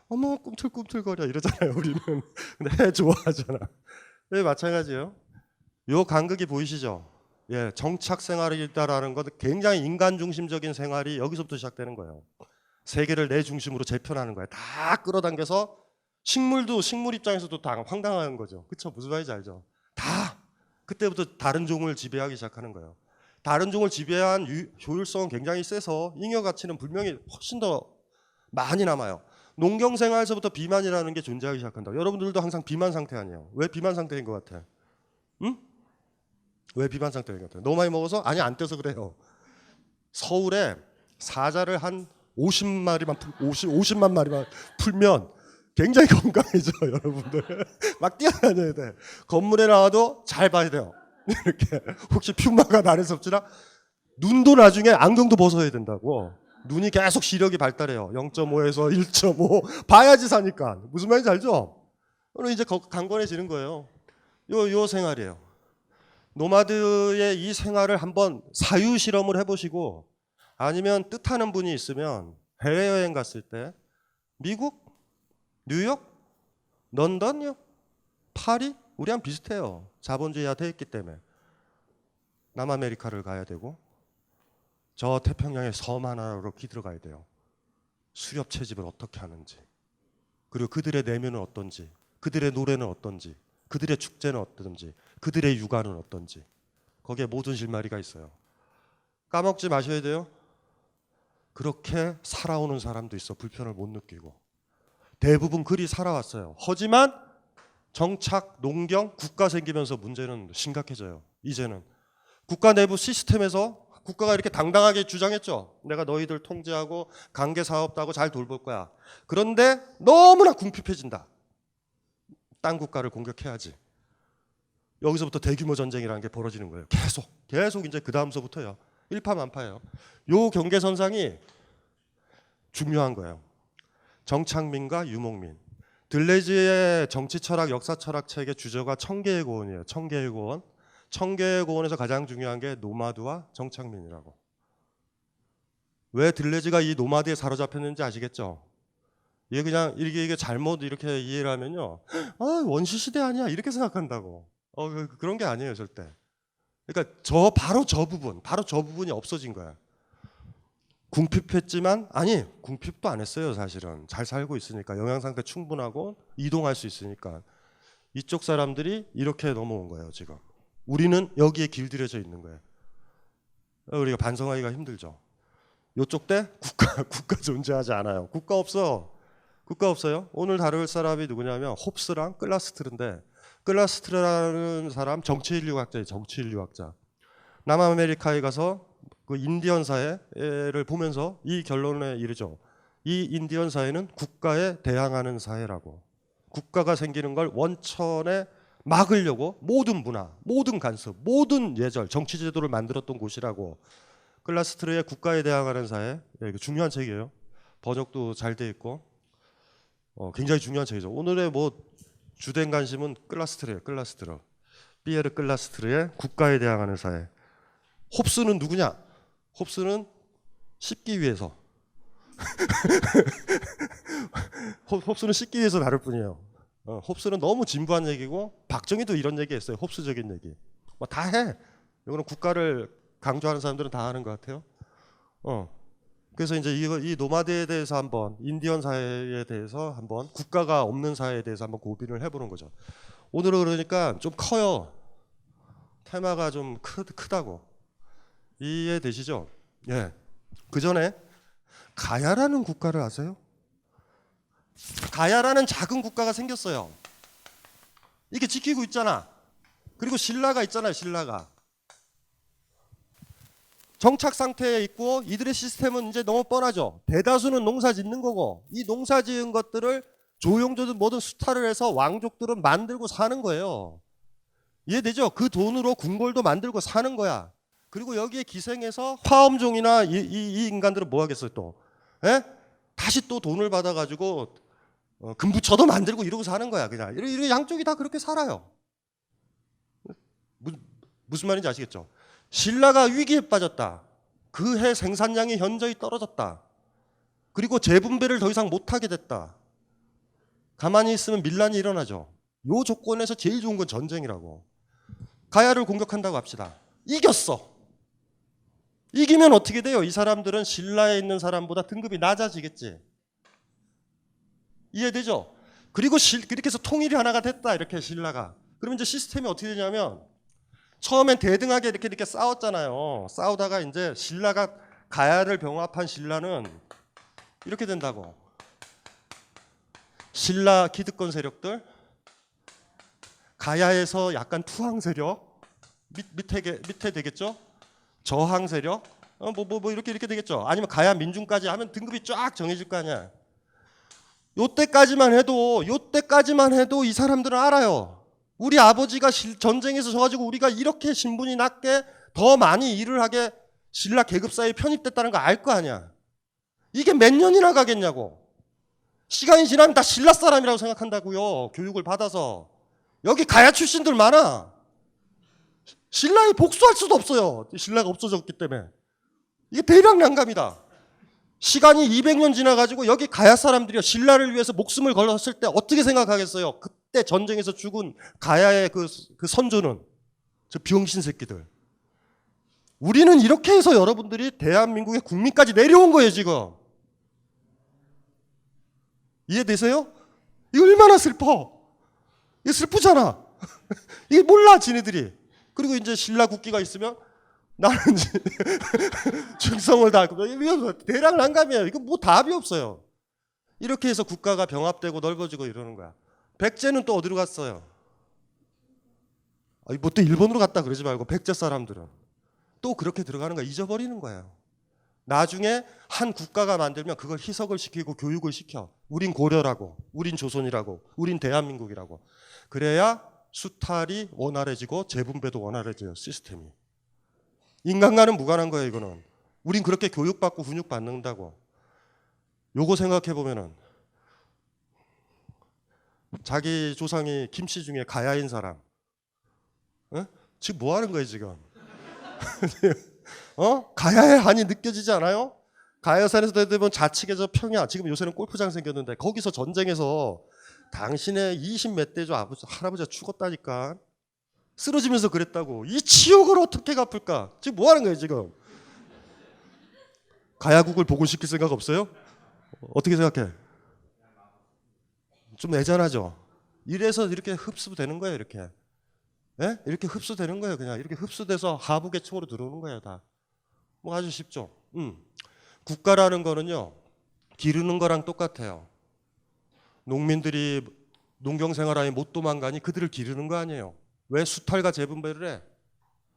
어머, 꿈틀꿈틀거려 이러잖아요, 우리는. 근데 해 좋아하잖아. 네, 마찬가지예요. 요 간극이 보이시죠? 예, 정착 생활이다라는 것, 굉장히 인간 중심적인 생활이 여기서부터 시작되는 거예요. 세계를 내 중심으로 재편하는 거예요. 다 끌어당겨서 식물도 식물 입장에서도 다 황당한 거죠. 그렇죠? 무슨 말인지 알죠? 다 그때부터 다른 종을 지배하기 시작하는 거예요. 다른 종을 지배한 효율성은 굉장히 세서 잉여 가치는 분명히 훨씬 더 많이 남아요. 농경 생활에서부터 비만이라는 게 존재하기 시작한다. 여러분들도 항상 비만 상태 아니에요? 왜 비만 상태인 것 같아? 응? 왜 비만 상태인 것 같아? 너무 많이 먹어서? 아니, 안 떼서 그래요. 서울에 사자를 한 50만 마리만 풀면 굉장히 건강해져, 여러분들. 막 뛰어다녀야 돼. 건물에 나와도 잘 봐야 돼요. 이렇게 혹시 퓨마가 나를 섭지나 눈도 나중에 안경도 벗어야 된다고. 눈이 계속 시력이 발달해요. 0.5에서 1.5 봐야지 사니까. 무슨 말인지 알죠? 오늘 이제 강건해지는 거예요. 요 생활이에요. 노마드의 이 생활을 한번 사유 실험을 해보시고, 아니면 뜻하는 분이 있으면 해외여행 갔을 때 미국, 뉴욕, 런던요, 파리, 우리랑 비슷해요. 자본주의화 돼 있기 때문에. 남아메리카를 가야 되고, 저 태평양의 섬 하나로 기들어가야 돼요. 수렵 채집을 어떻게 하는지, 그리고 그들의 내면은 어떤지, 그들의 노래는 어떤지, 그들의 축제는 어떤지, 그들의 육아는 어떤지, 거기에 모든 실마리가 있어요. 까먹지 마셔야 돼요. 그렇게 살아오는 사람도 있어. 불편을 못 느끼고. 대부분 그리 살아왔어요. 하지만 정착, 농경, 국가 생기면서 문제는 심각해져요. 이제는 국가 내부 시스템에서 국가가 이렇게 당당하게 주장했죠. 내가 너희들 통제하고 관계 사업도 하고 잘 돌볼 거야. 그런데 너무나 궁핍해진다. 딴 국가를 공격해야지. 여기서부터 대규모 전쟁이라는 게 벌어지는 거예요. 계속 이제 그 다음서부터요. 일파만파예요. 요 경계선상이 중요한 거예요. 정착민과 유목민. 들레즈의 정치 철학, 역사 철학 책의 주저가 청계의 고원이에요. 청계의 고원. 청계의 고원에서 가장 중요한 게 노마드와 정착민이라고. 왜 들레즈가 이 노마드에 사로잡혔는지 아시겠죠? 이게 그냥 이게 잘못 이렇게 이해를 하면요, 아, 원시 시대 아니야 이렇게 생각한다고. 그런 게 아니에요, 절대. 그러니까 바로 저 부분이 없어진 거야. 궁핍했지만, 아니, 궁핍도 안 했어요, 사실은. 잘 살고 있으니까, 영양 상태 충분하고 이동할 수 있으니까. 이쪽 사람들이 이렇게 넘어온 거예요, 지금. 우리는 여기에 길들여져 있는 거예요. 우리가 반성하기가 힘들죠. 이쪽 때 국가 존재하지 않아요. 국가 없어요. 오늘 다룰 사람이 누구냐면 홉스랑 클라스트르인데, 클라스트르라는 사람 정치인류학자예요. 정치인류학자. 남아메리카에 가서 그 인디언 사회를 보면서 이 결론에 이르죠. 이 인디언 사회는 국가에 대항하는 사회라고. 국가가 생기는 걸 원천에 막으려고 모든 문화, 모든 간섭, 모든 예절, 정치 제도를 만들었던 곳이라고. 클라스트르의 국가에 대항하는 사회, 중요한 책이에요. 번역도 잘 돼 있고 굉장히 중요한 책이죠. 오늘의 주된 관심은 클라스트르예요. 클라스트르. 피에르 클라스트르의 국가에 대항하는 사회. 홉스는 누구냐? 홉스는 씹기 위해서. 홉스는 씹기 위해서 다룰 뿐이에요. 홉스는 너무 진부한 얘기고, 박정희도 이런 얘기했어요. 홉스적인 얘기. 다 해. 이거는 국가를 강조하는 사람들은 다 하는 것 같아요. 그래서 이제 이 노마드에 대해서 한번, 인디언 사회에 대해서 한번, 국가가 없는 사회에 대해서 한번 고민을 해보는 거죠. 오늘은 그러니까 좀 커요. 테마가 좀 크다고. 이해되시죠? 예. 그 전에 가야라는 국가를 아세요? 가야라는 작은 국가가 생겼어요. 이게 지키고 있잖아. 그리고 신라가 있잖아요. 신라가. 정착 상태에 있고, 이들의 시스템은 이제 너무 뻔하죠. 대다수는 농사 짓는 거고, 이 농사 지은 것들을 조용조든 뭐든 수탈을 해서 왕족들은 만들고 사는 거예요. 이해되죠? 그 돈으로 궁궐도 만들고 사는 거야. 그리고 여기에 기생해서 화엄종이나 이 인간들은 뭐 하겠어요 또? 예? 다시 또 돈을 받아가지고 금부처도 만들고 이러고 사는 거야. 그냥 이런 양쪽이 다 그렇게 살아요. 무슨 말인지 아시겠죠? 신라가 위기에 빠졌다. 그 해 생산량이 현저히 떨어졌다. 그리고 재분배를 더 이상 못하게 됐다. 가만히 있으면 밀란이 일어나죠. 요 조건에서 제일 좋은 건 전쟁이라고. 가야를 공격한다고 합시다. 이겼어. 이기면 어떻게 돼요? 이 사람들은 신라에 있는 사람보다 등급이 낮아지겠지. 이해되죠? 그리고 그렇게 해서 통일이 하나가 됐다. 이렇게 신라가. 그러면 이제 시스템이 어떻게 되냐면 처음엔 대등하게 이렇게 싸웠잖아요. 싸우다가 이제 신라가 가야를 병합한 신라는 이렇게 된다고. 신라 기득권 세력들, 가야에서 약간 투항 세력, 밑에 되겠죠? 저항 세력, 뭐 이렇게 되겠죠. 아니면 가야 민중까지 하면 등급이 쫙 정해질 거 아니야. 요때까지만 해도 이 사람들은 알아요. 우리 아버지가 전쟁에서 져가지고 우리가 이렇게 신분이 낮게 더 많이 일을 하게 신라 계급사회에 편입됐다는 거 알 거 아니야. 이게 몇 년이나 가겠냐고. 시간이 지나면 다 신라 사람이라고 생각한다고요. 교육을 받아서. 여기 가야 출신들 많아. 신라에 복수할 수도 없어요. 신라가 없어졌기 때문에. 이게 대략 난감이다. 시간이 200년 지나가지고 여기 가야 사람들이요. 신라를 위해서 목숨을 걸었을 때 어떻게 생각하겠어요? 그때 전쟁에서 죽은 가야의 그 선조는. 저 병신 새끼들. 우리는 이렇게 해서 여러분들이 대한민국의 국민까지 내려온 거예요, 지금. 이해되세요? 이거 얼마나 슬퍼. 이게 슬프잖아. 이게 몰라, 지네들이. 그리고 이제 신라 국기가 있으면 나는 충성을 다하고 대략 난감이에요. 이거 뭐 답이 없어요. 이렇게 해서 국가가 병합되고 넓어지고 이러는 거야. 백제는 또 어디로 갔어요? 뭐 또 일본으로 갔다 그러지 말고 백제 사람들은 또 그렇게 들어가는 거야. 잊어버리는 거예요. 나중에 한 국가가 만들면 그걸 희석을 시키고 교육을 시켜. 우린 고려라고, 우린 조선이라고, 우린 대한민국이라고. 그래야 수탈이 원활해지고 재분배도 원활해져요, 시스템이. 인간과는 무관한 거예요, 이거는. 우린 그렇게 교육받고 훈육받는다고. 요거 생각해 보면은 자기 조상이 김씨 중에 가야인 사람, 지금 뭐 하는 거예요, 지금? 가야의 한이 느껴지지 않아요? 가야산에서 대부분 좌측에서 평야, 지금 요새는 골프장 생겼는데 거기서 전쟁에서 당신의 20몇 대죠 할아버지가 죽었다니까. 쓰러지면서 그랬다고. 이 치욕을 어떻게 갚을까? 지금 뭐 하는 거예요, 지금? 가야국을 복원시킬 생각 없어요? 어떻게 생각해? 좀 애잔하죠? 이래서 이렇게 흡수되는 거예요, 이렇게. 예? 이렇게 흡수되는 거예요, 그냥. 이렇게 흡수돼서 하부 계층으로 들어오는 거예요, 다. 뭐 아주 쉽죠? 국가라는 거는요, 기르는 거랑 똑같아요. 농민들이 농경 생활하에 못 도망가니 그들을 기르는 거 아니에요. 왜 수탈과 재분배를 해?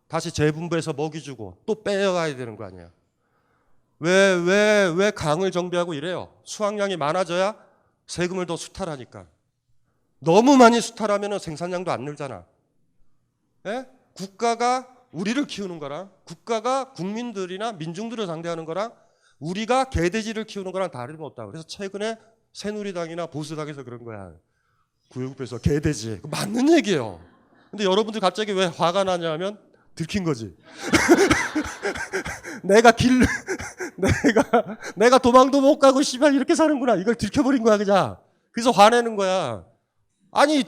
다시 재분배해서 먹이 주고 또 빼어가야 되는 거 아니에요. 왜 강을 정비하고 이래요? 수확량이 많아져야 세금을 더 수탈하니까. 너무 많이 수탈하면 생산량도 안 늘잖아. 예? 국가가 우리를 키우는 거랑 국가가 국민들이나 민중들을 상대하는 거랑 우리가 개돼지를 키우는 거랑 다름없다. 그래서 최근에 새누리당이나 보수당에서 그런 거야. 구역에서 개돼지. 맞는 얘기예요. 근데 여러분들 갑자기 왜 화가 나냐면 들킨 거지. 내가 도망도 못 가고 씨발 이렇게 사는구나. 이걸 들켜버린 거야, 그냥. 그래서 화내는 거야. 아니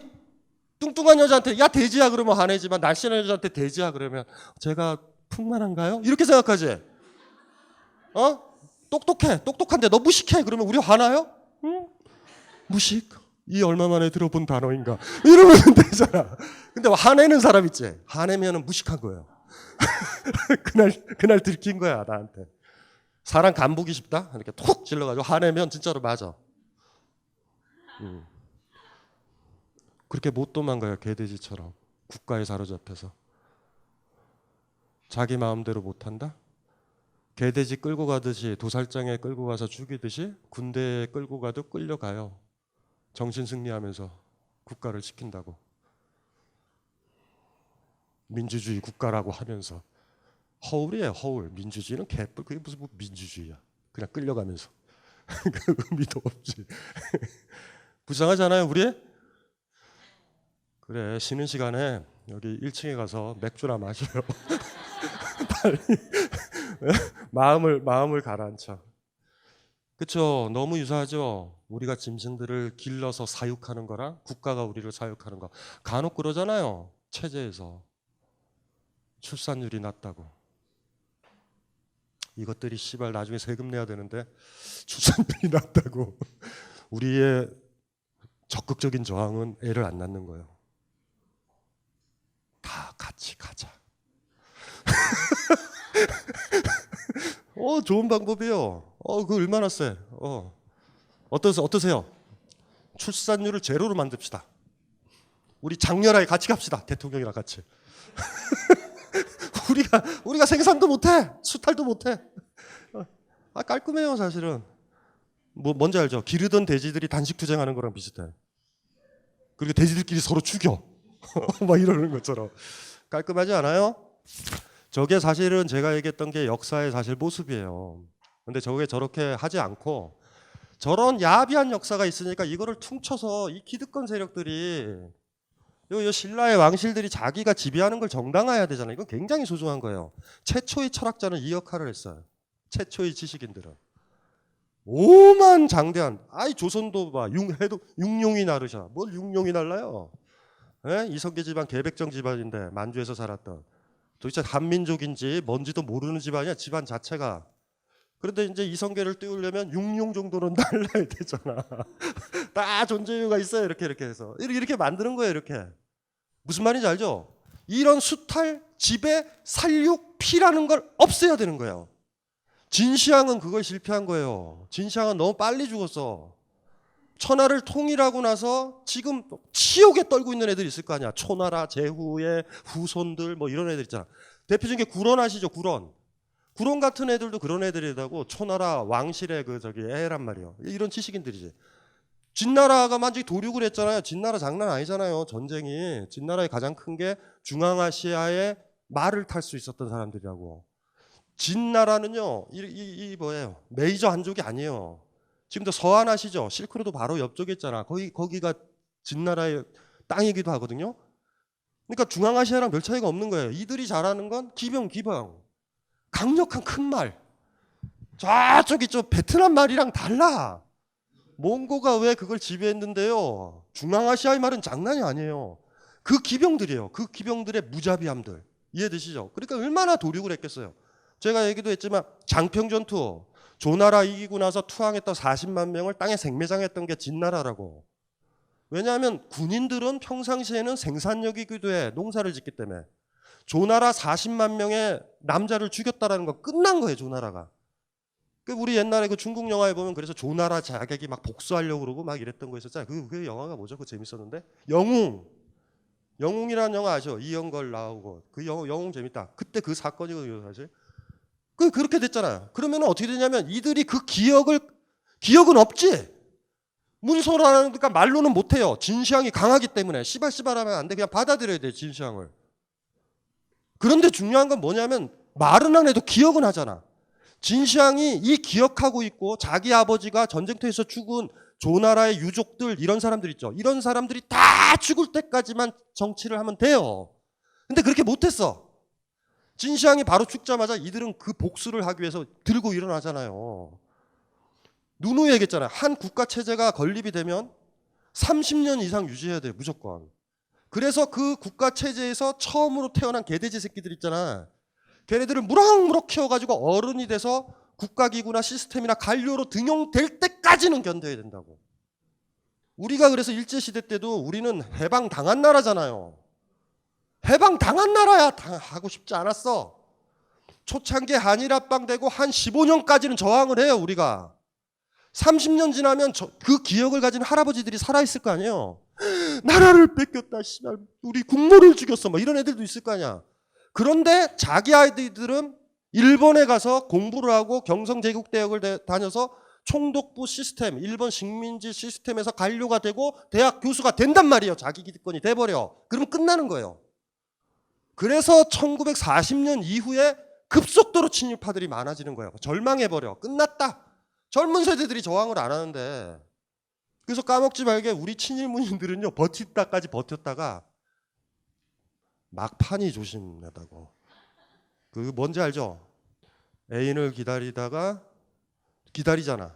뚱뚱한 여자한테 야 돼지야 그러면 화내지만 날씬한 여자한테 돼지야 그러면 제가 풍만한가요? 이렇게 생각하지. 똑똑한데 너 무식해 그러면 우리 화나요? 응? 무식? 이 얼마 만에 들어본 단어인가? 이러면 되잖아. 근데 화내는 사람 있지. 화내면은 무식한 거예요. 그날 들킨 거야, 나한테. 사람 간보기 쉽다? 이렇게 톡 찔러가지고 화내면 진짜로 맞아. 그렇게 못 도망가요, 개돼지처럼. 국가에 사로잡혀서. 자기 마음대로 못한다? 개돼지 끌고 가듯이 도살장에 끌고 가서 죽이듯이 군대에 끌고 가도 끌려가요. 정신 승리하면서 국가를 지킨다고. 민주주의 국가라고 하면서. 허울이에요, 허울. 민주주의는 개뿔. 그게 무슨 민주주의야. 그냥 끌려가면서. 그 의미도 없지. 불쌍하잖아요, 우리? 그래, 쉬는 시간에 여기 1층에 가서 맥주나 마셔요. 마음을 가라앉혀. 그렇죠. 너무 유사하죠. 우리가 짐승들을 길러서 사육하는 거랑 국가가 우리를 사육하는 거. 간혹 그러잖아요. 체제에서 출산율이 낮다고. 이것들이 씨발 나중에 세금 내야 되는데 출산율이 낮다고. 우리의 적극적인 저항은 애를 안 낳는 거예요. 다 같이 가자. 좋은 방법이에요. 그거 얼마나 세. 어떠세요? 출산율을 제로로 만듭시다. 우리 장렬하게 같이 갑시다. 대통령이랑 같이. 우리가 생산도 못해. 수탈도 못해. 깔끔해요, 사실은. 뭔지 알죠? 기르던 돼지들이 단식 투쟁하는 거랑 비슷해. 그리고 돼지들끼리 서로 죽여. 막 이러는 것처럼. 깔끔하지 않아요? 저게 사실은 제가 얘기했던 게 역사의 사실 모습이에요. 근데 저게 저렇게 하지 않고 저런 야비한 역사가 있으니까 이거를 퉁쳐서 이 기득권 세력들이 요 신라의 왕실들이 자기가 지배하는 걸 정당화해야 되잖아요. 이건 굉장히 소중한 거예요. 최초의 철학자는 이 역할을 했어요. 최초의 지식인들은. 오만 장대한 조선도 봐. 육룡이 나르셔. 뭘 육룡이 날라요? 이성계 집안 개백정 집안인데 만주에서 살았던. 도대체 한민족인지 뭔지도 모르는 집안이야. 집안 자체가. 그런데 이제 이성계를 띄우려면 육룡 정도는 날라야 되잖아. 다 존재 이유가 있어요. 이렇게 해서. 이렇게 만드는 거예요. 이렇게. 무슨 말인지 알죠? 이런 수탈, 지배, 살육, 피라는 걸 없애야 되는 거예요. 진시황은 그걸 실패한 거예요. 진시황은 너무 빨리 죽었어. 천하를 통일하고 나서 지금 치욕에 떨고 있는 애들이 있을 거 아니야. 초나라, 제후의 후손들 뭐 이런 애들 있잖아. 대표적인 게 구론 아시죠? 구론. 구론 같은 애들도 그런 애들이라고. 초나라 왕실의 애란 말이에요. 이런 지식인들이지. 진나라가 완전히 도륙을 했잖아요. 진나라 장난 아니잖아요. 전쟁이. 진나라의 가장 큰 게 중앙아시아의 말을 탈 수 있었던 사람들이라고. 진나라는요. 뭐예요? 메이저 한족이 아니에요. 지금도 서안 아시죠? 실크로드 바로 옆쪽에 있잖아. 거기가 진나라의 땅이기도 하거든요. 그러니까 중앙아시아랑 별 차이가 없는 거예요. 이들이 잘하는 건 기병. 강력한 큰 말. 저쪽이 베트남 말이랑 달라. 몽고가 왜 그걸 지배했는데요. 중앙아시아의 말은 장난이 아니에요. 그 기병들이에요. 그 기병들의 무자비함들. 이해되시죠? 그러니까 얼마나 도륙을 했겠어요. 제가 얘기도 했지만 장평전투. 조나라 이기고 나서 투항했던 40만 명을 땅에 생매장했던 게 진나라라고. 왜냐하면 군인들은 평상시에는 생산력이기도 해. 농사를 짓기 때문에. 조나라 40만 명의 남자를 죽였다라는 거 끝난 거예요. 조나라가. 우리 옛날에 그 중국 영화에 보면 그래서 조나라 자객이 막 복수하려고 그러고 막 이랬던 거 있었잖아요. 그 영화가 뭐죠? 그거 재밌었는데. 영웅이라는 영화 아시죠? 이영걸 나오고. 그 영웅 재밌다. 그때 그 사건이거든요, 사실. 그렇게 됐잖아요. 그러면 어떻게 되냐면 이들이 그 기억은 없지. 문서라는 거 말로는 못해요. 진시황이 강하기 때문에. 씨발하면 안 돼. 그냥 받아들여야 돼, 진시황을. 그런데 중요한 건 뭐냐면 말은 안 해도 기억은 하잖아. 진시황이 이 기억하고 있고 자기 아버지가 전쟁터에서 죽은 조나라의 유족들 이런 사람들 있죠. 이런 사람들이 다 죽을 때까지만 정치를 하면 돼요. 근데 그렇게 못했어. 진시황이 바로 죽자마자 이들은 그 복수를 하기 위해서 들고 일어나잖아요. 누누이 얘기했잖아요. 한 국가 체제가 건립이 되면 30년 이상 유지해야 돼요. 무조건. 그래서 그 국가 체제에서 처음으로 태어난 개돼지 새끼들 있잖아. 걔네들을 무럭무럭 키워가지고 어른이 돼서 국가기구나 시스템이나 관료로 등용될 때까지는 견뎌야 된다고. 우리가 그래서 일제시대 때도 우리는 해방당한 나라잖아요. 해방당한 나라야. 하고 싶지 않았어. 초창기에 한일합방되고 한 15년까지는 저항을 해요. 우리가. 30년 지나면 그 기억을 가진 할아버지들이 살아있을 거 아니에요. 나라를 뺏겼다. 씨발, 우리 국모를 죽였어. 뭐 이런 애들도 있을 거 아니야. 그런데 자기 아이들은 일본에 가서 공부를 하고 경성제국대학을 다녀서 총독부 시스템, 일본 식민지 시스템에서 관료가 되고 대학 교수가 된단 말이에요. 자기 기득권이 돼버려. 그럼 끝나는 거예요. 그래서 1940년 이후에 급속도로 친일파들이 많아지는 거예요. 절망해버려. 끝났다. 젊은 세대들이 저항을 안 하는데. 그래서 까먹지 말게 우리 친일문인들은요. 버티다까지 버텼다가 막판이 조심하다고. 그 뭔지 알죠? 애인을 기다리잖아.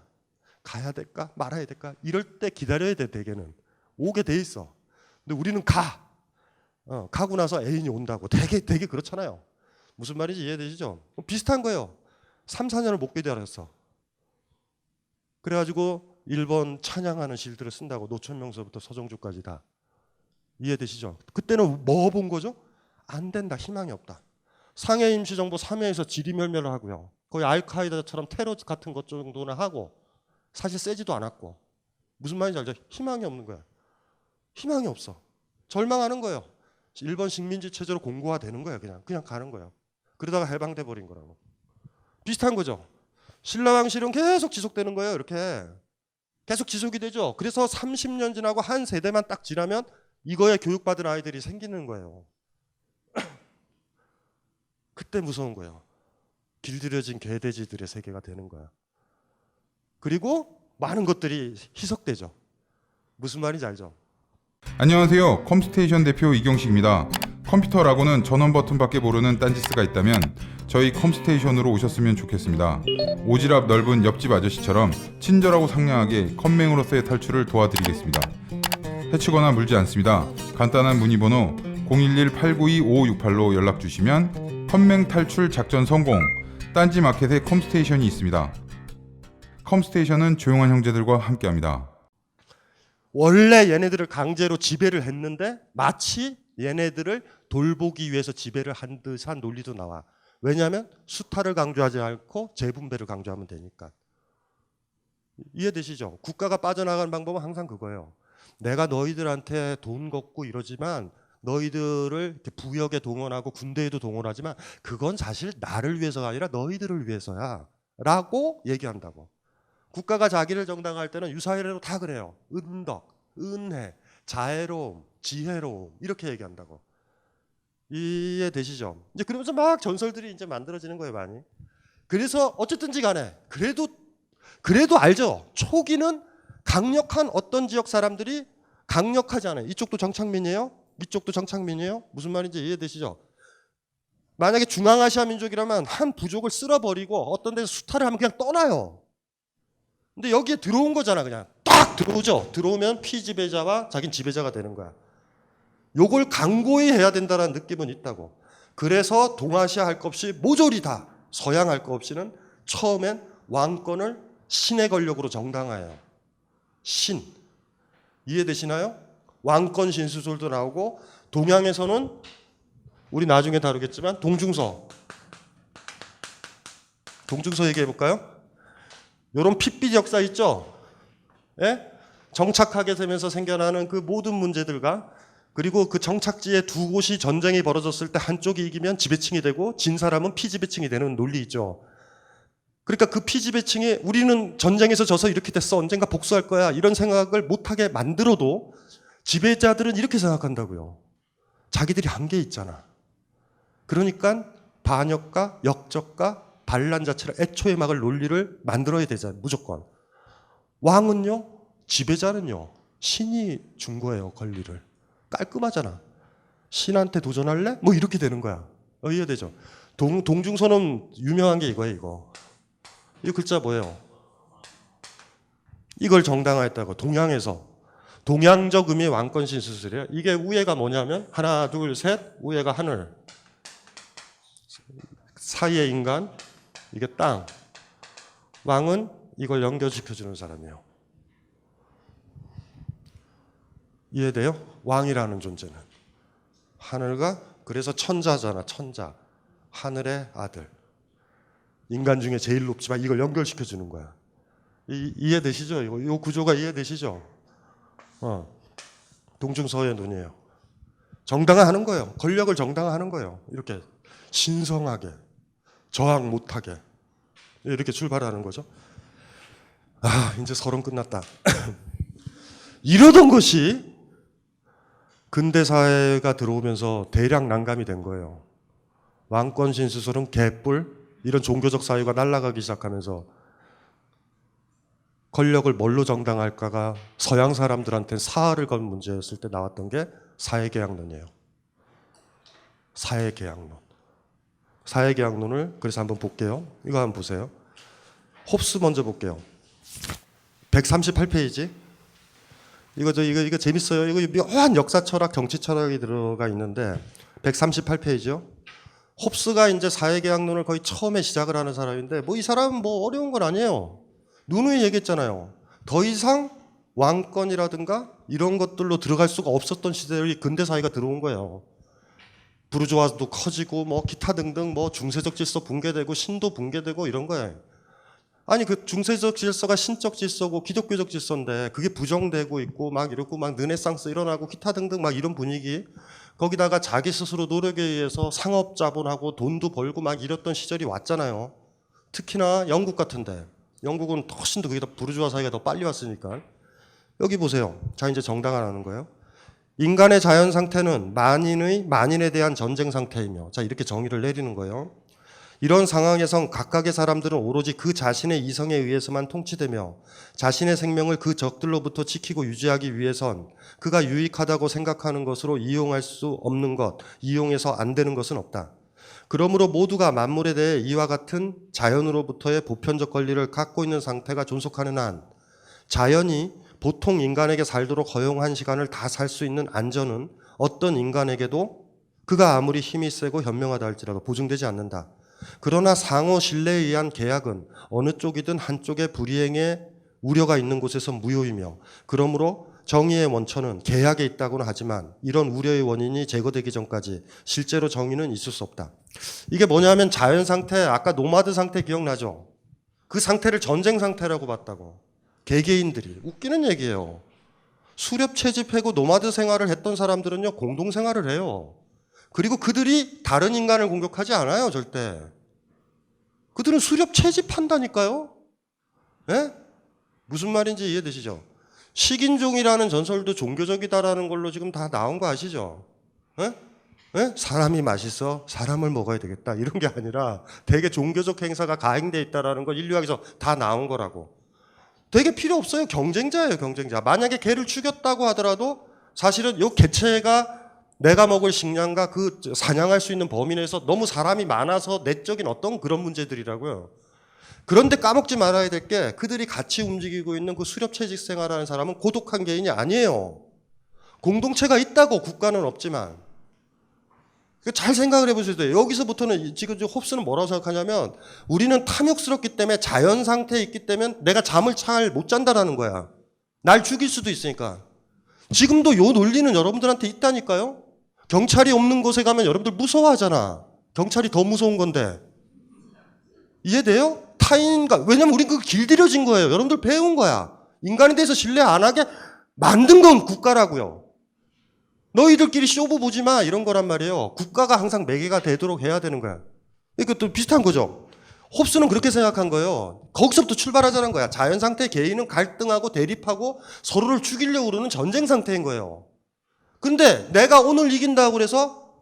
가야 될까 말아야 될까 이럴 때 기다려야 돼. 대개는 오게 돼 있어. 근데 우리는 가고 나서 애인이 온다고. 되게 그렇잖아요. 무슨 말인지 이해되시죠? 비슷한 거예요. 3, 4년을 못 기다렸어. 그래가지고 일본 찬양하는 시들을 쓴다고. 노천명서부터 서정주까지 다. 이해되시죠? 그때는 뭐 본 거죠? 안 된다. 희망이 없다. 상해 임시정부 3회에서 지리멸멸을 하고요. 거의 알카이다처럼 테러 같은 것 정도는 하고 사실 세지도 않았고. 무슨 말인지 알죠? 희망이 없는 거야. 희망이 없어. 절망하는 거예요. 일본 식민지 체제로 공고화되는 거예요. 그냥 가는 거예요. 그러다가 해방돼 버린 거라고. 비슷한 거죠. 신라왕실은 계속 지속되는 거예요. 이렇게 계속 지속이 되죠. 그래서 30년 지나고 한 세대만 딱 지나면 이거에 교육받은 아이들이 생기는 거예요. 그때 무서운 거예요. 길들여진 개돼지들의 세계가 되는 거야. 그리고 많은 것들이 희석되죠. 무슨 말인지 알죠? 안녕하세요. 컴스테이션 대표 이경식입니다. 컴퓨터라고는 전원 버튼밖에 모르는 딴지스가 있다면 저희 컴스테이션으로 오셨으면 좋겠습니다. 오지랖 넓은 옆집 아저씨처럼 친절하고 상냥하게 컴맹으로서의 탈출을 도와드리겠습니다. 해치거나 물지 않습니다. 간단한 문의번호 011-892-5568로 연락주시면 컴맹 탈출 작전 성공! 딴지 마켓에 컴스테이션이 있습니다. 컴스테이션은 조용한 형제들과 함께합니다. 원래 얘네들을 강제로 지배를 했는데 마치 얘네들을 돌보기 위해서 지배를 한 듯한 논리도 나와. 왜냐하면 수탈을 강조하지 않고 재분배를 강조하면 되니까. 이해되시죠? 국가가 빠져나가는 방법은 항상 그거예요. 내가 너희들한테 돈 걷고 이러지만 너희들을 이렇게 부역에 동원하고 군대에도 동원하지만 그건 사실 나를 위해서가 아니라 너희들을 위해서야 라고 얘기한다고. 국가가 자기를 정당화할 때는 유사회로 다 그래요. 은덕, 은혜, 자애로움, 지혜로움 이렇게 얘기한다고. 이해되시죠? 이제 그러면서 막 전설들이 이제 만들어지는 거예요, 많이. 그래서 어쨌든지 간에 그래도 알죠. 초기는 강력한 어떤 지역 사람들이 강력하지 않아요. 이쪽도 정착민이에요. 이쪽도 정착민이에요. 무슨 말인지 이해되시죠? 만약에 중앙아시아 민족이라면 한 부족을 쓸어버리고 어떤 데서 수탈을 하면 그냥 떠나요. 근데 여기에 들어온 거잖아. 그냥 딱 들어오죠. 들어오면 피지배자와 자긴 지배자가 되는 거야. 요걸 강고히 해야 된다는 느낌은 있다고. 그래서 동아시아 할 것 없이 모조리 다 서양 할 것 없이는 처음엔 왕권을 신의 권력으로 정당화해요. 신. 이해되시나요? 왕권 신수술도 나오고 동양에서는 우리 나중에 다루겠지만 동중서 얘기해 볼까요? 요런 핏빛 역사 있죠? 예? 정착하게 되면서 생겨나는 그 모든 문제들과 그리고 그 정착지에 두 곳이 전쟁이 벌어졌을 때 한쪽이 이기면 지배층이 되고 진 사람은 피지배층이 되는 논리 있죠. 그러니까 그 피지배층이 우리는 전쟁에서 져서 이렇게 됐어. 언젠가 복수할 거야. 이런 생각을 못하게 만들어도 지배자들은 이렇게 생각한다고요. 자기들이 한계 있잖아. 그러니까 반역과 역적과 반란 자체를 애초에 막을 논리를 만들어야 되잖아요. 무조건. 왕은요. 지배자는요. 신이 준 거예요. 권리를. 깔끔하잖아. 신한테 도전할래? 뭐 이렇게 되는 거야. 이해되죠? 동중서는 유명한 게 이거예요. 이거. 이 글자 뭐예요? 이걸 정당화했다고. 동양에서. 동양적 의미의 왕권 신수술이에요. 이게 우애가 뭐냐면 하나 둘 셋 우애가 하늘 사이의 인간 이게 땅. 왕은 이걸 연결시켜주는 사람이에요. 이해돼요? 왕이라는 존재는 하늘과 그래서 천자잖아. 천자. 하늘의 아들. 인간 중에 제일 높지만 이걸 연결시켜주는 거야. 이해되시죠? 이 구조가 이해되시죠? 동중서의 논이에요. 정당화하는 거예요. 권력을 정당화하는 거예요. 이렇게 신성하게 저항 못하게 이렇게 출발하는 거죠. 이제 서론 끝났다. 이러던 것이 근대사회가 들어오면서 대량 난감이 된 거예요. 왕권 신수설은 개뿔 이런 종교적 사유가 날아가기 시작하면서 권력을 뭘로 정당할까가 서양 사람들한테는 사활을 건 문제였을 때 나왔던 게 사회계약론이에요. 사회계약론. 사회계약론을 그래서 한번 볼게요. 이거 한번 보세요. 홉스 먼저 볼게요. 138페이지. 이거 재밌어요. 이거 묘한 역사 철학, 정치 철학이 들어가 있는데 138페이지요. 홉스가 이제 사회계약론을 거의 처음에 시작을 하는 사람인데 뭐 이 사람은 뭐 어려운 건 아니에요. 누누이 얘기했잖아요. 더 이상 왕권이라든가 이런 것들로 들어갈 수가 없었던 시대의 근대 사회가 들어온 거예요. 부르주아도 커지고 뭐 기타 등등 뭐 중세적 질서 붕괴되고 신도 붕괴되고 이런 거예요. 아니 그 중세적 질서가 신적 질서고 기독교적 질서인데 그게 부정되고 있고 막 이렇고 막 르네상스 일어나고 기타 등등 막 이런 분위기, 거기다가 자기 스스로 노력에 의해서 상업 자본하고 돈도 벌고 막 이랬던 시절이 왔잖아요. 특히나 영국 같은데, 영국은 훨씬 더 그게 더 부르주아 사회가 더 빨리 왔으니까. 여기 보세요. 자, 이제 정당화하는 거예요. 인간의 자연 상태는 만인에 대한 전쟁 상태이며, 자 이렇게 정의를 내리는 거예요. 이런 상황에선 각각의 사람들은 오로지 그 자신의 이성에 의해서만 통치되며 자신의 생명을 그 적들로부터 지키고 유지하기 위해선 그가 유익하다고 생각하는 것으로 이용할 수 없는 것, 이용해서 안 되는 것은 없다. 그러므로 모두가 만물에 대해 이와 같은 자연으로부터의 보편적 권리를 갖고 있는 상태가 존속하는 한 자연이 보통 인간에게 살도록 허용한 시간을 다 살 수 있는 안전은 어떤 인간에게도 그가 아무리 힘이 세고 현명하다 할지라도 보증되지 않는다. 그러나 상호 신뢰에 의한 계약은 어느 쪽이든 한쪽의 불이행에 우려가 있는 곳에서 무효이며, 그러므로 정의의 원천은 계약에 있다고는 하지만 이런 우려의 원인이 제거되기 전까지 실제로 정의는 있을 수 없다. 이게 뭐냐면 자연 상태, 아까 노마드 상태 기억나죠? 그 상태를 전쟁 상태라고 봤다고. 개개인들이. 웃기는 얘기예요. 수렵 채집하고 노마드 생활을 했던 사람들은요, 공동 생활을 해요. 그리고 그들이 다른 인간을 공격하지 않아요, 절대. 그들은 수렵 채집한다니까요. 예? 무슨 말인지 이해되시죠? 식인종이라는 전설도 종교적이다라는 걸로 지금 다 나온 거 아시죠? 예? 예? 사람이 맛있어, 사람을 먹어야 되겠다, 이런 게 아니라 되게 종교적 행사가 가행되어 있다라는 걸 인류학에서 다 나온 거라고. 되게 필요 없어요. 경쟁자예요, 경쟁자. 만약에 개를 죽였다고 하더라도 사실은 이 개체가 내가 먹을 식량과 그 사냥할 수 있는 범위 내에서 너무 사람이 많아서 내적인 어떤 그런 문제들이라고요. 그런데 까먹지 말아야 될 게, 그들이 같이 움직이고 있는 그 수렵채집 생활하는 사람은 고독한 개인이 아니에요. 공동체가 있다고, 국가는 없지만. 잘 생각을 해보셔야 돼요. 여기서부터는 지금 홉스는 뭐라고 생각하냐면, 우리는 탐욕스럽기 때문에 자연 상태에 있기 때문에 내가 잠을 잘 못 잔다라는 거야. 날 죽일 수도 있으니까. 지금도 요 논리는 여러분들한테 있다니까요. 경찰이 없는 곳에 가면 여러분들 무서워하잖아. 경찰이 더 무서운 건데. 이해돼요? 타인인가? 왜냐면 우린 그거 길들여진 거예요. 여러분들 배운 거야. 인간에 대해서 신뢰 안 하게 만든 건 국가라고요. 너희들끼리 쇼부 보지 마, 이런 거란 말이에요. 국가가 항상 매개가 되도록 해야 되는 거야. 이것도 비슷한 거죠. 홉스는 그렇게 생각한 거예요. 거기서부터 출발하자는 거야. 자연 상태 개인은 갈등하고 대립하고 서로를 죽이려고 그러는 전쟁 상태인 거예요. 근데 내가 오늘 이긴다고 그래서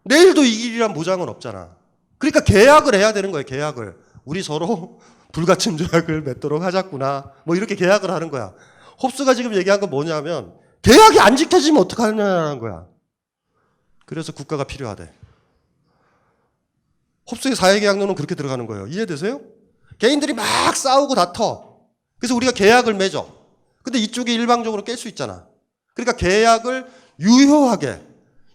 내일도 이기리란 보장은 없잖아. 그러니까 계약을 해야 되는 거예요, 계약을. 우리 서로 불가침 조약을 맺도록 하자꾸나. 뭐 이렇게 계약을 하는 거야. 홉스가 지금 얘기한 건 뭐냐면 계약이 안 지켜지면 어떡하냐는 거야. 그래서 국가가 필요하대. 홉스의 사회계약론은 그렇게 들어가는 거예요. 이해되세요? 개인들이 막 싸우고 다퉈. 그래서 우리가 계약을 맺어. 근데 이쪽이 일방적으로 깰 수 있잖아. 그러니까 계약을 유효하게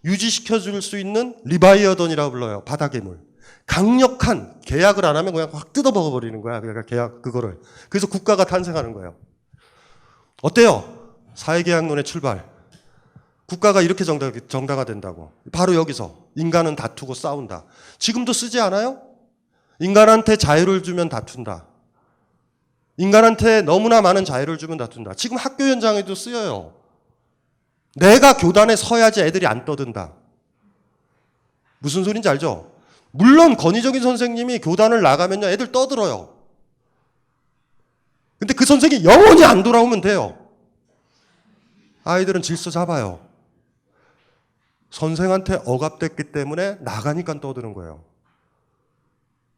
유지시켜줄 수 있는 리바이어던이라고 불러요. 바다괴물. 강력한 계약을 안 하면 그냥 확 뜯어먹어버리는 거야. 그러니까 계약 그거를. 그래서 국가가 탄생하는 거예요. 어때요? 사회계약론의 출발. 국가가 이렇게 정당화된다고. 바로 여기서 인간은 다투고 싸운다. 지금도 쓰지 않아요? 인간한테 자유를 주면 다툰다. 인간한테 너무나 많은 자유를 주면 다툰다. 지금 학교 현장에도 쓰여요. 내가 교단에 서야지 애들이 안 떠든다. 무슨 소린지 알죠? 물론 권위적인 선생님이 교단을 나가면요, 애들 떠들어요. 근데 그 선생이 영원히 안 돌아오면 돼요. 아이들은 질서 잡아요. 선생한테 억압됐기 때문에 나가니까 떠드는 거예요.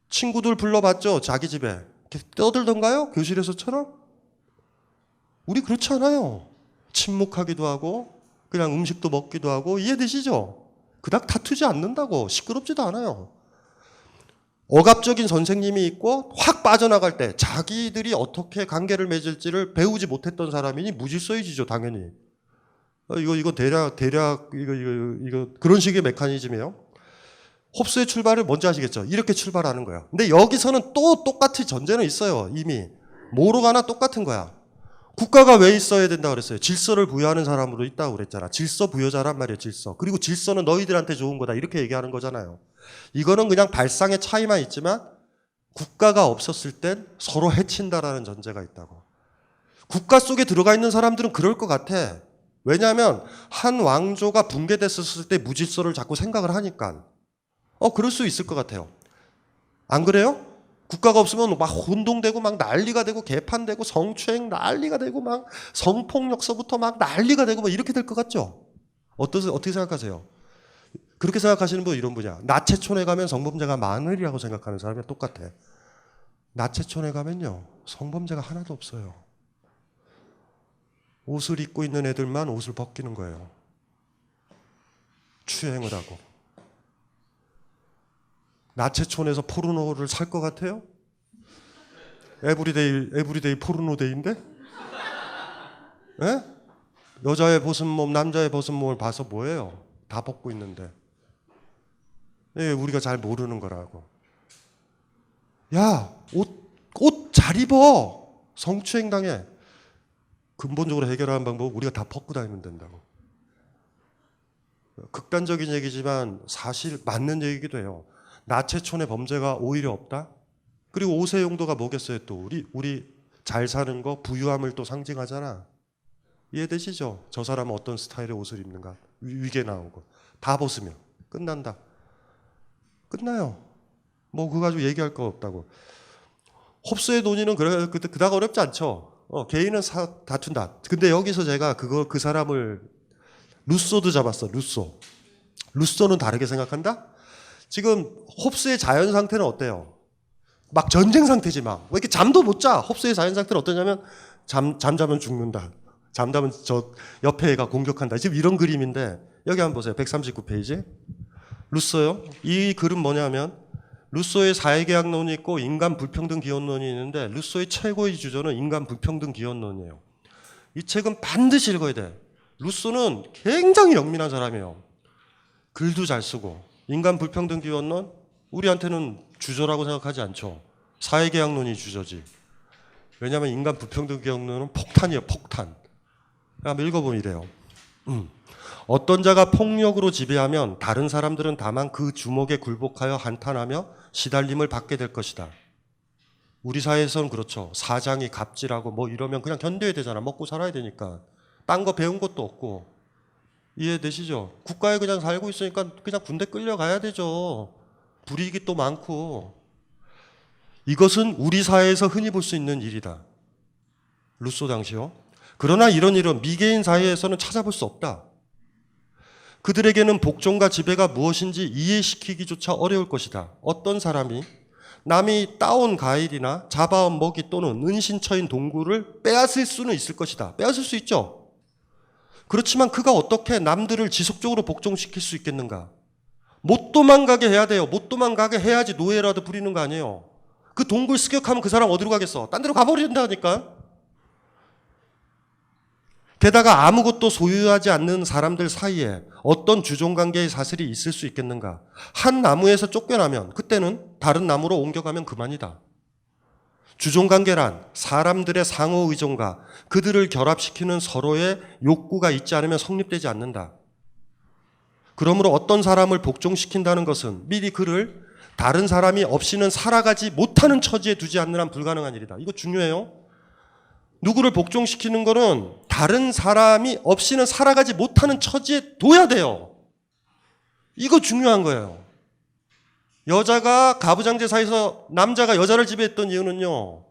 친구들 불러봤죠? 자기 집에. 떠들던가요? 교실에서처럼? 우리 그렇지 않아요. 침묵하기도 하고 그냥 음식도 먹기도 하고. 이해되시죠? 그닥 다투지 않는다고. 시끄럽지도 않아요. 억압적인 선생님이 있고 확 빠져나갈 때 자기들이 어떻게 관계를 맺을지를 배우지 못했던 사람이니 무질서해지죠, 당연히. 이거 대략 이거 그런 식의 메커니즘이에요. 홉스의 출발을 뭔지 아시겠죠? 이렇게 출발하는 거야. 근데 여기서는 또 똑같이 전제는 있어요. 이미 뭐로 가나 똑같은 거야. 국가가 왜 있어야 된다고 그랬어요? 질서를 부여하는 사람으로 있다고 그랬잖아. 질서 부여자란 말이에요, 질서. 그리고 질서는 너희들한테 좋은 거다. 이렇게 얘기하는 거잖아요. 이거는 그냥 발상의 차이만 있지만 국가가 없었을 땐 서로 해친다라는 전제가 있다고. 국가 속에 들어가 있는 사람들은 그럴 것 같아. 왜냐하면 한 왕조가 붕괴됐었을 때 무질서를 자꾸 생각을 하니까. 그럴 수 있을 것 같아요. 안 그래요? 국가가 없으면 막 혼동되고 막 난리가 되고 개판되고 성추행 난리가 되고 막 성폭력서부터 막 난리가 되고 막 이렇게 될 것 같죠? 어떻게 생각하세요? 그렇게 생각하시는 분 이런 분이야. 나체촌에 가면 성범죄가 많으리라고 생각하는 사람이 똑같아. 나체촌에 가면요, 성범죄가 하나도 없어요. 옷을 입고 있는 애들만 옷을 벗기는 거예요. 추행을 하고. 나체촌에서 포르노를 살 것 같아요? 에브리데이 포르노데이인데? 예? 여자의 벗은 몸, 남자의 벗은 몸을 봐서 뭐예요? 다 벗고 있는데. 예, 우리가 잘 모르는 거라고. 야, 옷 잘 입어. 성추행 당해. 근본적으로 해결하는 방법은 우리가 다 벗고 다니면 된다고. 극단적인 얘기지만 사실 맞는 얘기기도 해요. 나체촌의 범죄가 오히려 없다? 그리고 옷의 용도가 뭐겠어요? 또 우리 잘 사는 거, 부유함을 또 상징하잖아. 이해되시죠? 저 사람은 어떤 스타일의 옷을 입는가? 위계 나오고 다 벗으면 끝난다. 끝나요. 뭐 그거 가지고 얘기할 거 없다고. 홉스의 논의는 그닥 어렵지 않죠. 개인은 다툰다. 근데 여기서 제가 그 사람을 루소도 잡았어. 루소는 다르게 생각한다? 지금 홉스의 자연 상태는 어때요? 막 전쟁 상태지 막. 왜 이렇게 잠도 못 자? 홉스의 자연 상태는 어떠냐면 잠자면 죽는다. 잠자면 저 옆에 애가 공격한다. 지금 이런 그림인데 여기 한번 보세요. 139페이지. 루소요. 이 글은 뭐냐면 루소의 사회계약론이 있고 인간 불평등 기원론이 있는데 루소의 최고의 주조는 인간 불평등 기원론이에요. 이 책은 반드시 읽어야 돼. 루소는 굉장히 영민한 사람이에요. 글도 잘 쓰고. 인간 불평등 기원론 우리한테는 주저라고 생각하지 않죠. 사회계약론이 주저지. 왜냐하면 인간 불평등 기원론은 폭탄이에요. 폭탄. 한번 읽어보면 이래요. 어떤 자가 폭력으로 지배하면 다른 사람들은 다만 그 주먹에 굴복하여 한탄하며 시달림을 받게 될 것이다. 우리 사회에서는 그렇죠. 사장이 갑질하고 뭐 이러면 그냥 견뎌야 되잖아. 먹고 살아야 되니까. 딴 거 배운 것도 없고. 이해되시죠? 국가에 그냥 살고 있으니까 그냥 군대 끌려가야 되죠. 불이익이 또 많고. 이것은 우리 사회에서 흔히 볼 수 있는 일이다. 루소 당시요. 그러나 이런 일은 미개인 사회에서는 찾아볼 수 없다. 그들에게는 복종과 지배가 무엇인지 이해시키기조차 어려울 것이다. 어떤 사람이 남이 따온 가일이나 잡아온 먹이 또는 은신처인 동굴을 빼앗을 수는 있을 것이다. 빼앗을 수 있죠. 그렇지만 그가 어떻게 남들을 지속적으로 복종시킬 수 있겠는가? 못 도망가게 해야 돼요. 못 도망가게 해야지 노예라도 부리는 거 아니에요. 그 동굴 습격하면 그 사람 어디로 가겠어? 딴 데로 가버린다니까. 게다가 아무것도 소유하지 않는 사람들 사이에 어떤 주종관계의 사슬이 있을 수 있겠는가? 한 나무에서 쫓겨나면 그때는 다른 나무로 옮겨가면 그만이다. 주종관계란 사람들의 상호 의존과 그들을 결합시키는 서로의 욕구가 있지 않으면 성립되지 않는다. 그러므로 어떤 사람을 복종시킨다는 것은 미리 그를 다른 사람이 없이는 살아가지 못하는 처지에 두지 않는 한 불가능한 일이다. 이거 중요해요. 누구를 복종시키는 거는 다른 사람이 없이는 살아가지 못하는 처지에 둬야 돼요. 이거 중요한 거예요. 여자가 가부장제 사이에서 남자가 여자를 지배했던 이유는요.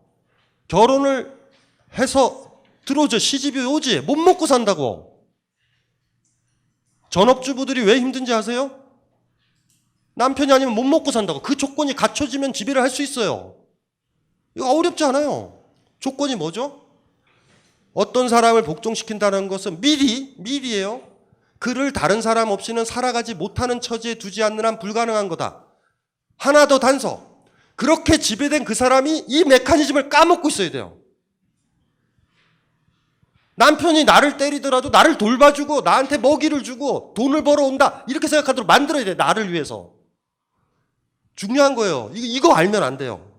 결혼을 해서 들어오죠. 시집이 오지. 못 먹고 산다고. 전업주부들이 왜 힘든지 아세요? 남편이 아니면 못 먹고 산다고. 그 조건이 갖춰지면 지배를 할 수 있어요. 이거 어렵지 않아요. 조건이 뭐죠? 어떤 사람을 복종시킨다는 것은 미리예요. 그를 다른 사람 없이는 살아가지 못하는 처지에 두지 않는 한 불가능한 거다. 하나 더 단서. 그렇게 지배된 그 사람이 이 메커니즘을 까먹고 있어야 돼요. 남편이 나를 때리더라도 나를 돌봐주고 나한테 먹이를 주고 돈을 벌어온다 이렇게 생각하도록 만들어야 돼. 나를 위해서. 중요한 거예요. 이거 알면 안 돼요.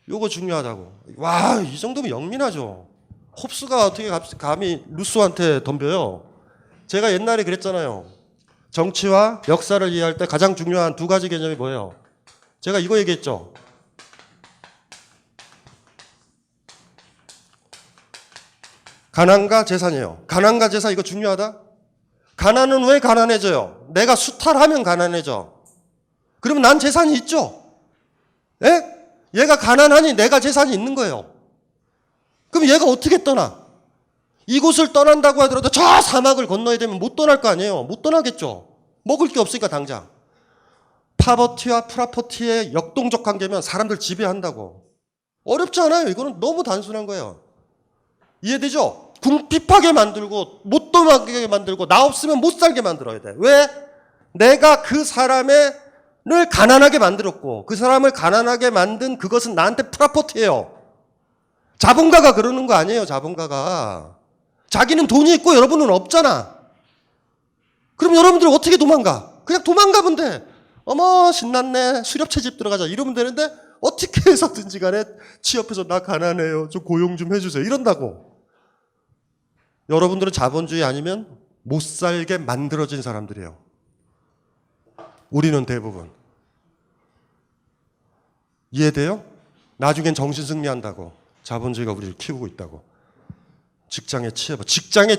요거 중요하다고. 와, 이 정도면 영민하죠. 홉스가 어떻게 감히 루소한테 덤벼요. 제가 옛날에 그랬잖아요. 정치와 역사를 이해할 때 가장 중요한 두 가지 개념이 뭐예요? 제가 이거 얘기했죠. 가난과 재산이에요. 가난과 재산 이거 중요하다? 가난은 왜 가난해져요? 내가 수탈하면 가난해져. 그러면 난 재산이 있죠? 예? 얘가 가난하니 내가 재산이 있는 거예요. 그럼 얘가 어떻게 떠나? 이곳을 떠난다고 하더라도 저 사막을 건너야 되면 못 떠날 거 아니에요. 못 떠나겠죠. 먹을 게 없으니까 당장. 파버티와 프라퍼티의 역동적 관계면 사람들 지배한다고. 어렵지 않아요. 이거는 너무 단순한 거예요. 이해되죠? 궁핍하게 만들고 못 떠나게 만들고 나 없으면 못 살게 만들어야 돼. 왜? 내가 그 사람을 가난하게 만들었고 그 사람을 가난하게 만든 그것은 나한테 프라퍼티예요. 자본가가 그러는 거 아니에요. 자본가가. 자기는 돈이 있고 여러분은 없잖아. 그럼 여러분들 어떻게 도망가? 그냥 도망가면 돼. 어머 신났네. 수렵채 집 들어가자. 이러면 되는데 어떻게 해서든지 간에 취업해서 나 가난해요. 좀 고용 좀 해주세요. 이런다고. 여러분들은 자본주의 아니면 못 살게 만들어진 사람들이에요. 우리는 대부분. 이해돼요? 나중엔 정신승리한다고. 자본주의가 우리를 키우고 있다고. 직장에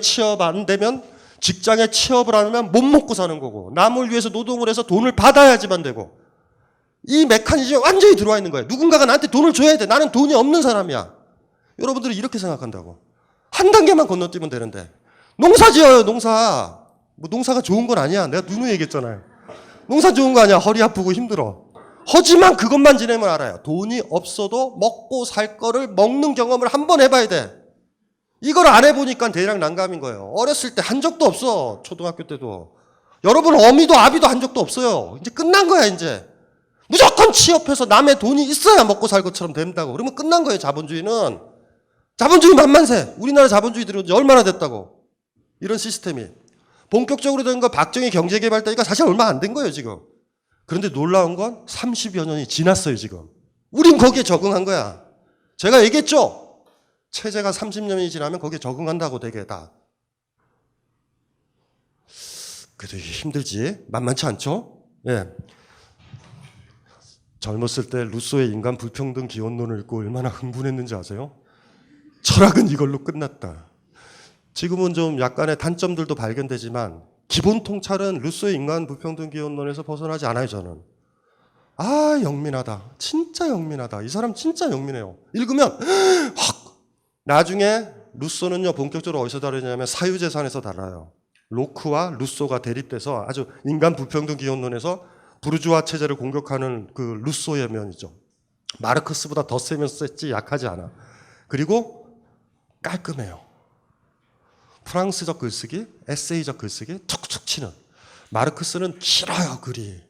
취업 안 되면 직장에 취업을 안 하면 못 먹고 사는 거고 남을 위해서 노동을 해서 돈을 받아야지만 되고 이 메커니즘이 완전히 들어와 있는 거예요. 누군가가 나한테 돈을 줘야 돼. 나는 돈이 없는 사람이야. 여러분들은 이렇게 생각한다고. 한 단계만 건너뛰면 되는데 농사 지어요. 농사. 뭐 농사가 좋은 건 아니야. 내가 누누이 얘기했잖아요. 농사 좋은 거 아니야. 허리 아프고 힘들어. 하지만 그것만 지내면 알아요. 돈이 없어도 먹고 살 거를 먹는 경험을 한번 해봐야 돼. 이걸 안 해보니까 대략 난감인 거예요. 어렸을 때 한 적도 없어. 초등학교 때도. 여러분 어미도 아비도 한 적도 없어요. 이제 끝난 거야 이제. 무조건 취업해서 남의 돈이 있어야 먹고 살 것처럼 된다고. 그러면 끝난 거예요. 자본주의는. 자본주의 만만세. 우리나라 자본주의 들어온 지 얼마나 됐다고. 이런 시스템이. 본격적으로 된 거 박정희 경제개발대가 사실 얼마 안 된 거예요 지금. 그런데 놀라운 건 30여 년이 지났어요 지금. 우린 거기에 적응한 거야. 제가 얘기했죠. 체제가 30년이 지나면 거기에 적응한다고 되게 다. 그래도 힘들지. 만만치 않죠? 예. 젊었을 때 루소의 인간 불평등 기원론을 읽고 얼마나 흥분했는지 아세요? 철학은 이걸로 끝났다. 지금은 좀 약간의 단점들도 발견되지만 기본 통찰은 루소의 인간 불평등 기원론에서 벗어나지 않아요 저는. 아 영민하다. 진짜 영민하다. 이 사람 진짜 영민해요. 읽으면 확. 나중에 루소는요 본격적으로 어디서 다르냐면 사유재산에서 달라요. 로크와 루소가 대립돼서 아주 인간 불평등 기원론에서 부르주아 체제를 공격하는 그 루소의 면이죠. 마르크스보다 더 세면 셌지 약하지 않아. 그리고 깔끔해요. 프랑스적 글쓰기, 에세이적 글쓰기 툭툭 치는. 마르크스는 길어요 글이.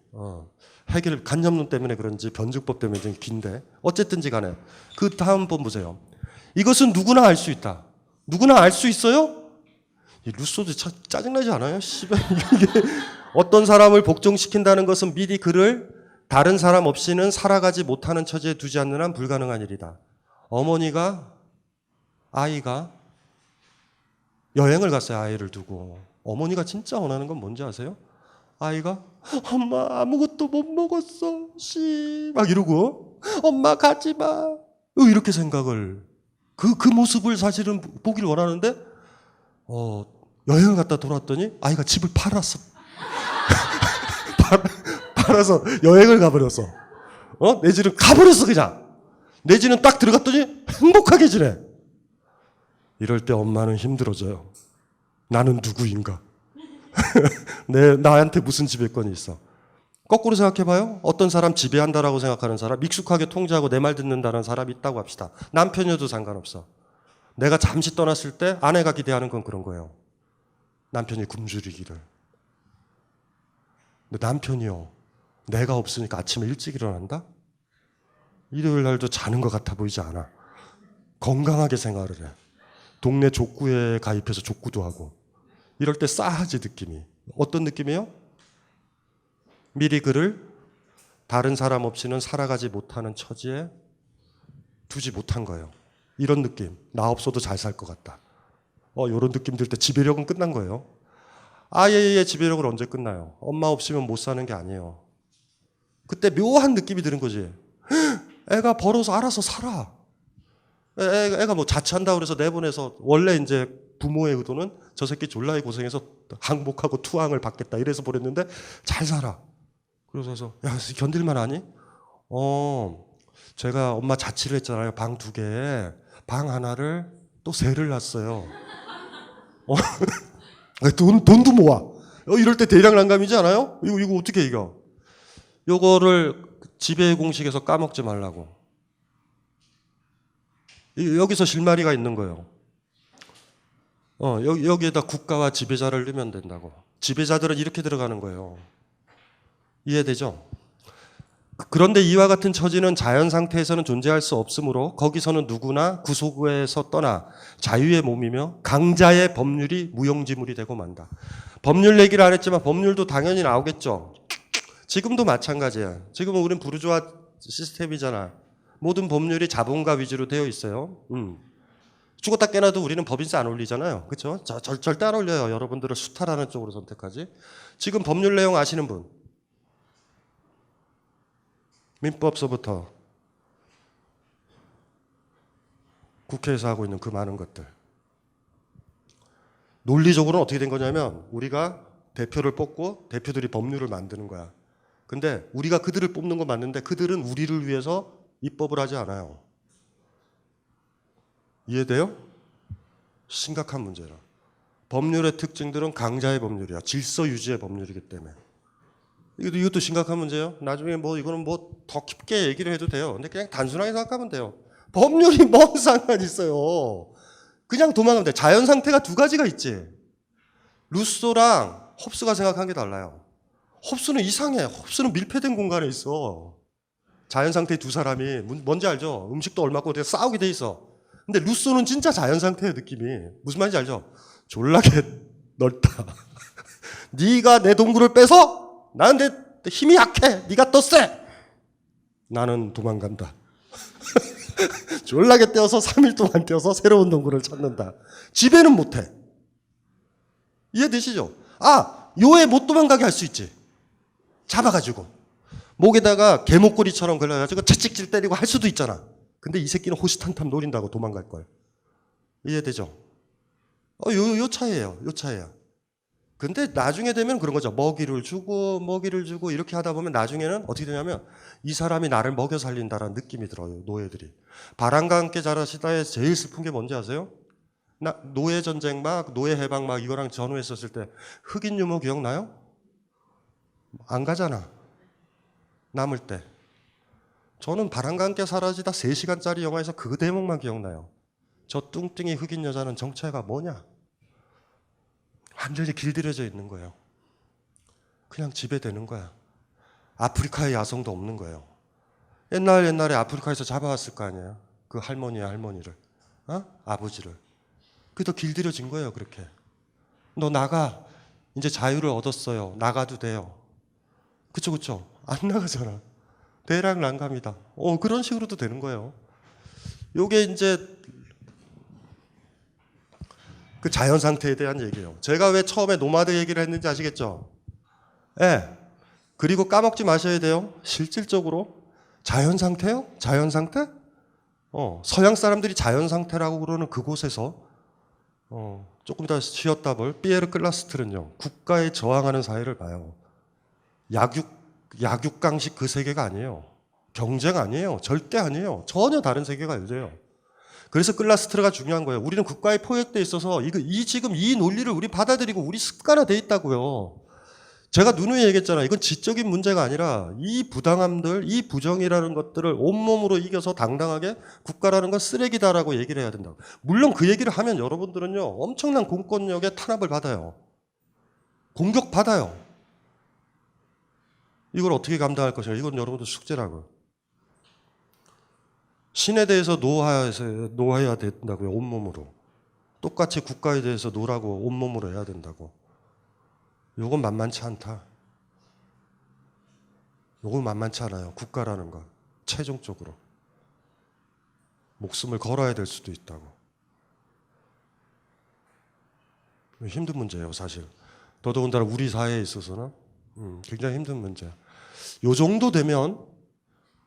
해결 간접론 때문에 그런지 변증법 때문에 좀 긴데 어쨌든지 간에 그 다음 번 보세요. 이것은 누구나 알 수 있다. 누구나 알 수 있어요? 이 루소도 짜증나지 않아요? 씨발 이게 어떤 사람을 복종시킨다는 것은 미리 그를 다른 사람 없이는 살아가지 못하는 처지에 두지 않는 한 불가능한 일이다. 아이가 여행을 갔어요. 아이를 두고. 어머니가 진짜 원하는 건 뭔지 아세요? 아이가 엄마 아무것도 못 먹었어. 막 이러고 엄마 가지 마. 이렇게 생각을 그 모습을 사실은 보길 원하는데 여행을 갔다 돌아왔더니 아이가 집을 팔았어. 팔아서 여행을 가버렸어. 내지는 가버렸어 그냥. 내지는 딱 들어갔더니 행복하게 지내. 이럴 때 엄마는 힘들어져요. 나는 누구인가? 나한테 무슨 지배권이 있어? 거꾸로 생각해봐요. 어떤 사람 지배한다라고 생각하는 사람, 익숙하게 통제하고 내 말 듣는다는 사람이 있다고 합시다. 남편이어도 상관없어. 내가 잠시 떠났을 때 아내가 기대하는 건 그런 거예요. 남편이 굶주리기를. 근데 남편이요. 내가 없으니까 아침에 일찍 일어난다? 일요일 날도 자는 것 같아 보이지 않아. 건강하게 생활을 해. 동네 족구에 가입해서 족구도 하고. 이럴 때 싸하지 느낌이. 어떤 느낌이에요? 미리 그를 다른 사람 없이는 살아가지 못하는 처지에 두지 못한 거예요. 이런 느낌. 나 없어도 잘 살 것 같다. 이런 느낌 들 때 지배력은 끝난 거예요. 아예의 지배력은 언제 끝나요? 엄마 없이면 못 사는 게 아니에요. 그때 묘한 느낌이 드는 거지. 애가 벌어서 알아서 살아. 애가 뭐 자취한다고 그래서 내보내서 원래 이제 부모의 의도는 저 새끼 졸라이 고생해서 항복하고 투항을 받겠다 이래서 보냈는데 잘 살아. 그래서 야 견딜만 하니? 제가 엄마 자취를 했잖아요. 방 2개에 방 하나를 또 세를 놨어요. 돈도 모아. 이럴 때 대량 난감이지 않아요? 이거 어떻게 이겨? 요거를 지배의 공식에서 까먹지 말라고. 여기서 실마리가 있는 거예요. 여기에다 국가와 지배자를 넣으면 된다고. 지배자들은 이렇게 들어가는 거예요. 이해되죠? 그런데 이와 같은 처지는 자연 상태에서는 존재할 수 없으므로 거기서는 누구나 구속에서 떠나 자유의 몸이며 강자의 법률이 무용지물이 되고 만다. 법률 얘기를 안 했지만 법률도 당연히 나오겠죠. 지금도 마찬가지야. 지금은 우린 부르주아 시스템이잖아. 모든 법률이 자본가 위주로 되어 있어요. 죽었다 깨나도 우리는 법인세 안 올리잖아요. 그렇죠? 절대 안 올려요. 여러분들은 수탈하는 쪽으로 선택하지. 지금 법률 내용 아시는 분? 민법서부터 국회에서 하고 있는 그 많은 것들. 논리적으로는 어떻게 된 거냐면 우리가 대표를 뽑고 대표들이 법률을 만드는 거야. 근데 우리가 그들을 뽑는 건 맞는데 그들은 우리를 위해서 입법을 하지 않아요. 이해돼요? 심각한 문제라. 법률의 특징들은 강자의 법률이야. 질서 유지의 법률이기 때문에. 이것도 심각한 문제예요. 나중에 이거는 더 깊게 얘기를 해도 돼요. 근데 그냥 단순하게 생각하면 돼요. 법률이 뭔 상관이 있어요. 그냥 도망가면 돼. 자연 상태가 2가지가 있지. 루소랑 홉스가 생각한 게 달라요. 홉스는 이상해. 홉스는 밀폐된 공간에 있어. 자연 상태의 2사람이 뭔지 알죠? 음식도 얼마고 되게 싸우게 돼 있어. 근데 루소는 진짜 자연 상태의 느낌이 무슨 말인지 알죠? 졸라게 넓다. 네가 내 동굴을 빼서 나는 내 힘이 약해. 네가 더 세. 나는 도망간다. 졸라게 떼어서 3일 동안 떼어서 새로운 동굴을 찾는다. 지배는 못해. 이해되시죠? 요에 못 도망가게 할 수 있지. 잡아가지고 목에다가 개목걸이처럼 걸려가지고 채찍질 때리고 할 수도 있잖아. 근데 이 새끼는 호시탄탄 노린다고 도망갈걸. 이해되죠? 요 차이예요. 요 차이야. 근데 나중에 되면 그런 거죠. 먹이를 주고 이렇게 하다 보면 나중에는 어떻게 되냐면 이 사람이 나를 먹여 살린다라는 느낌이 들어요. 노예들이. 바람과 함께 자라시다에 제일 슬픈 게 뭔지 아세요? 노예 전쟁 노예 해방 이거랑 전후했었을 때 흑인 유머 기억나요? 안 가잖아. 남을 때. 저는 바람과 함께 사라지다 3시간짜리 영화에서 그 대목만 기억나요. 저 뚱뚱이 흑인 여자는 정체가 뭐냐? 완전히 길들여져 있는 거예요. 그냥 지배되는 거야. 아프리카의 야성도 없는 거예요. 옛날에 아프리카에서 잡아왔을 거 아니에요. 그 할머니를. 아버지를. 그게 더 길들여진 거예요. 그렇게. 너 나가. 이제 자유를 얻었어요. 나가도 돼요. 그쵸. 안 나가잖아. 대략 난감이다. 그런 식으로도 되는 거예요. 요게 이제 그 자연 상태에 대한 얘기예요. 제가 왜 처음에 노마드 얘기를 했는지 아시겠죠? 예. 그리고 까먹지 마셔야 돼요. 실질적으로 자연 상태요? 자연 상태? 서양 사람들이 자연 상태라고 그러는 그곳에서 조금 더 쉬었다 볼 피에르 클라스트는요. 국가에 저항하는 사회를 봐요. 약육강식 그 세계가 아니에요. 경쟁 아니에요. 절대 아니에요. 전혀 다른 세계가 열려요. 그래서 클라스트가 중요한 거예요. 우리는 국가에 포획돼 있어서 지금 이 논리를 우리 받아들이고 우리 습관화돼 있다고요. 제가 누누이 얘기했잖아요. 이건 지적인 문제가 아니라 이 부당함들, 이 부정이라는 것들을 온몸으로 이겨서 당당하게 국가라는 건 쓰레기다라고 얘기를 해야 된다고. 물론 그 얘기를 하면 여러분들은요. 엄청난 공권력의 탄압을 받아요. 공격받아요. 이걸 어떻게 감당할 것이냐. 이건 여러분들 숙제라고. 신에 대해서 노해야 된다고요. 온몸으로. 똑같이 국가에 대해서 노라고 온몸으로 해야 된다고. 요건 만만치 않다. 요건 만만치 않아요. 국가라는 건 최종적으로 목숨을 걸어야 될 수도 있다고. 힘든 문제예요, 사실. 더더군다나 우리 사회에 있어서는 굉장히 힘든 문제. 요 정도 되면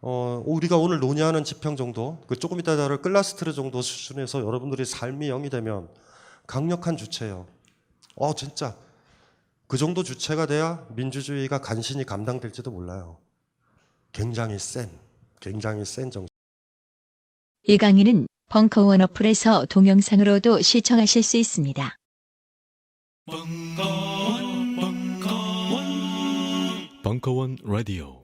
우리가 오늘 논의하는 지평 정도, 조금 이따 다룰 클라스트르 정도 수준에서 여러분들이 삶이 0이 되면 강력한 주체예요. 진짜 그 정도 주체가 돼야 민주주의가 간신히 감당될지도 몰라요. 굉장히 센 정신. 이 강의는 벙커원 어플에서 동영상으로도 시청하실 수 있습니다. 벙커원 라디오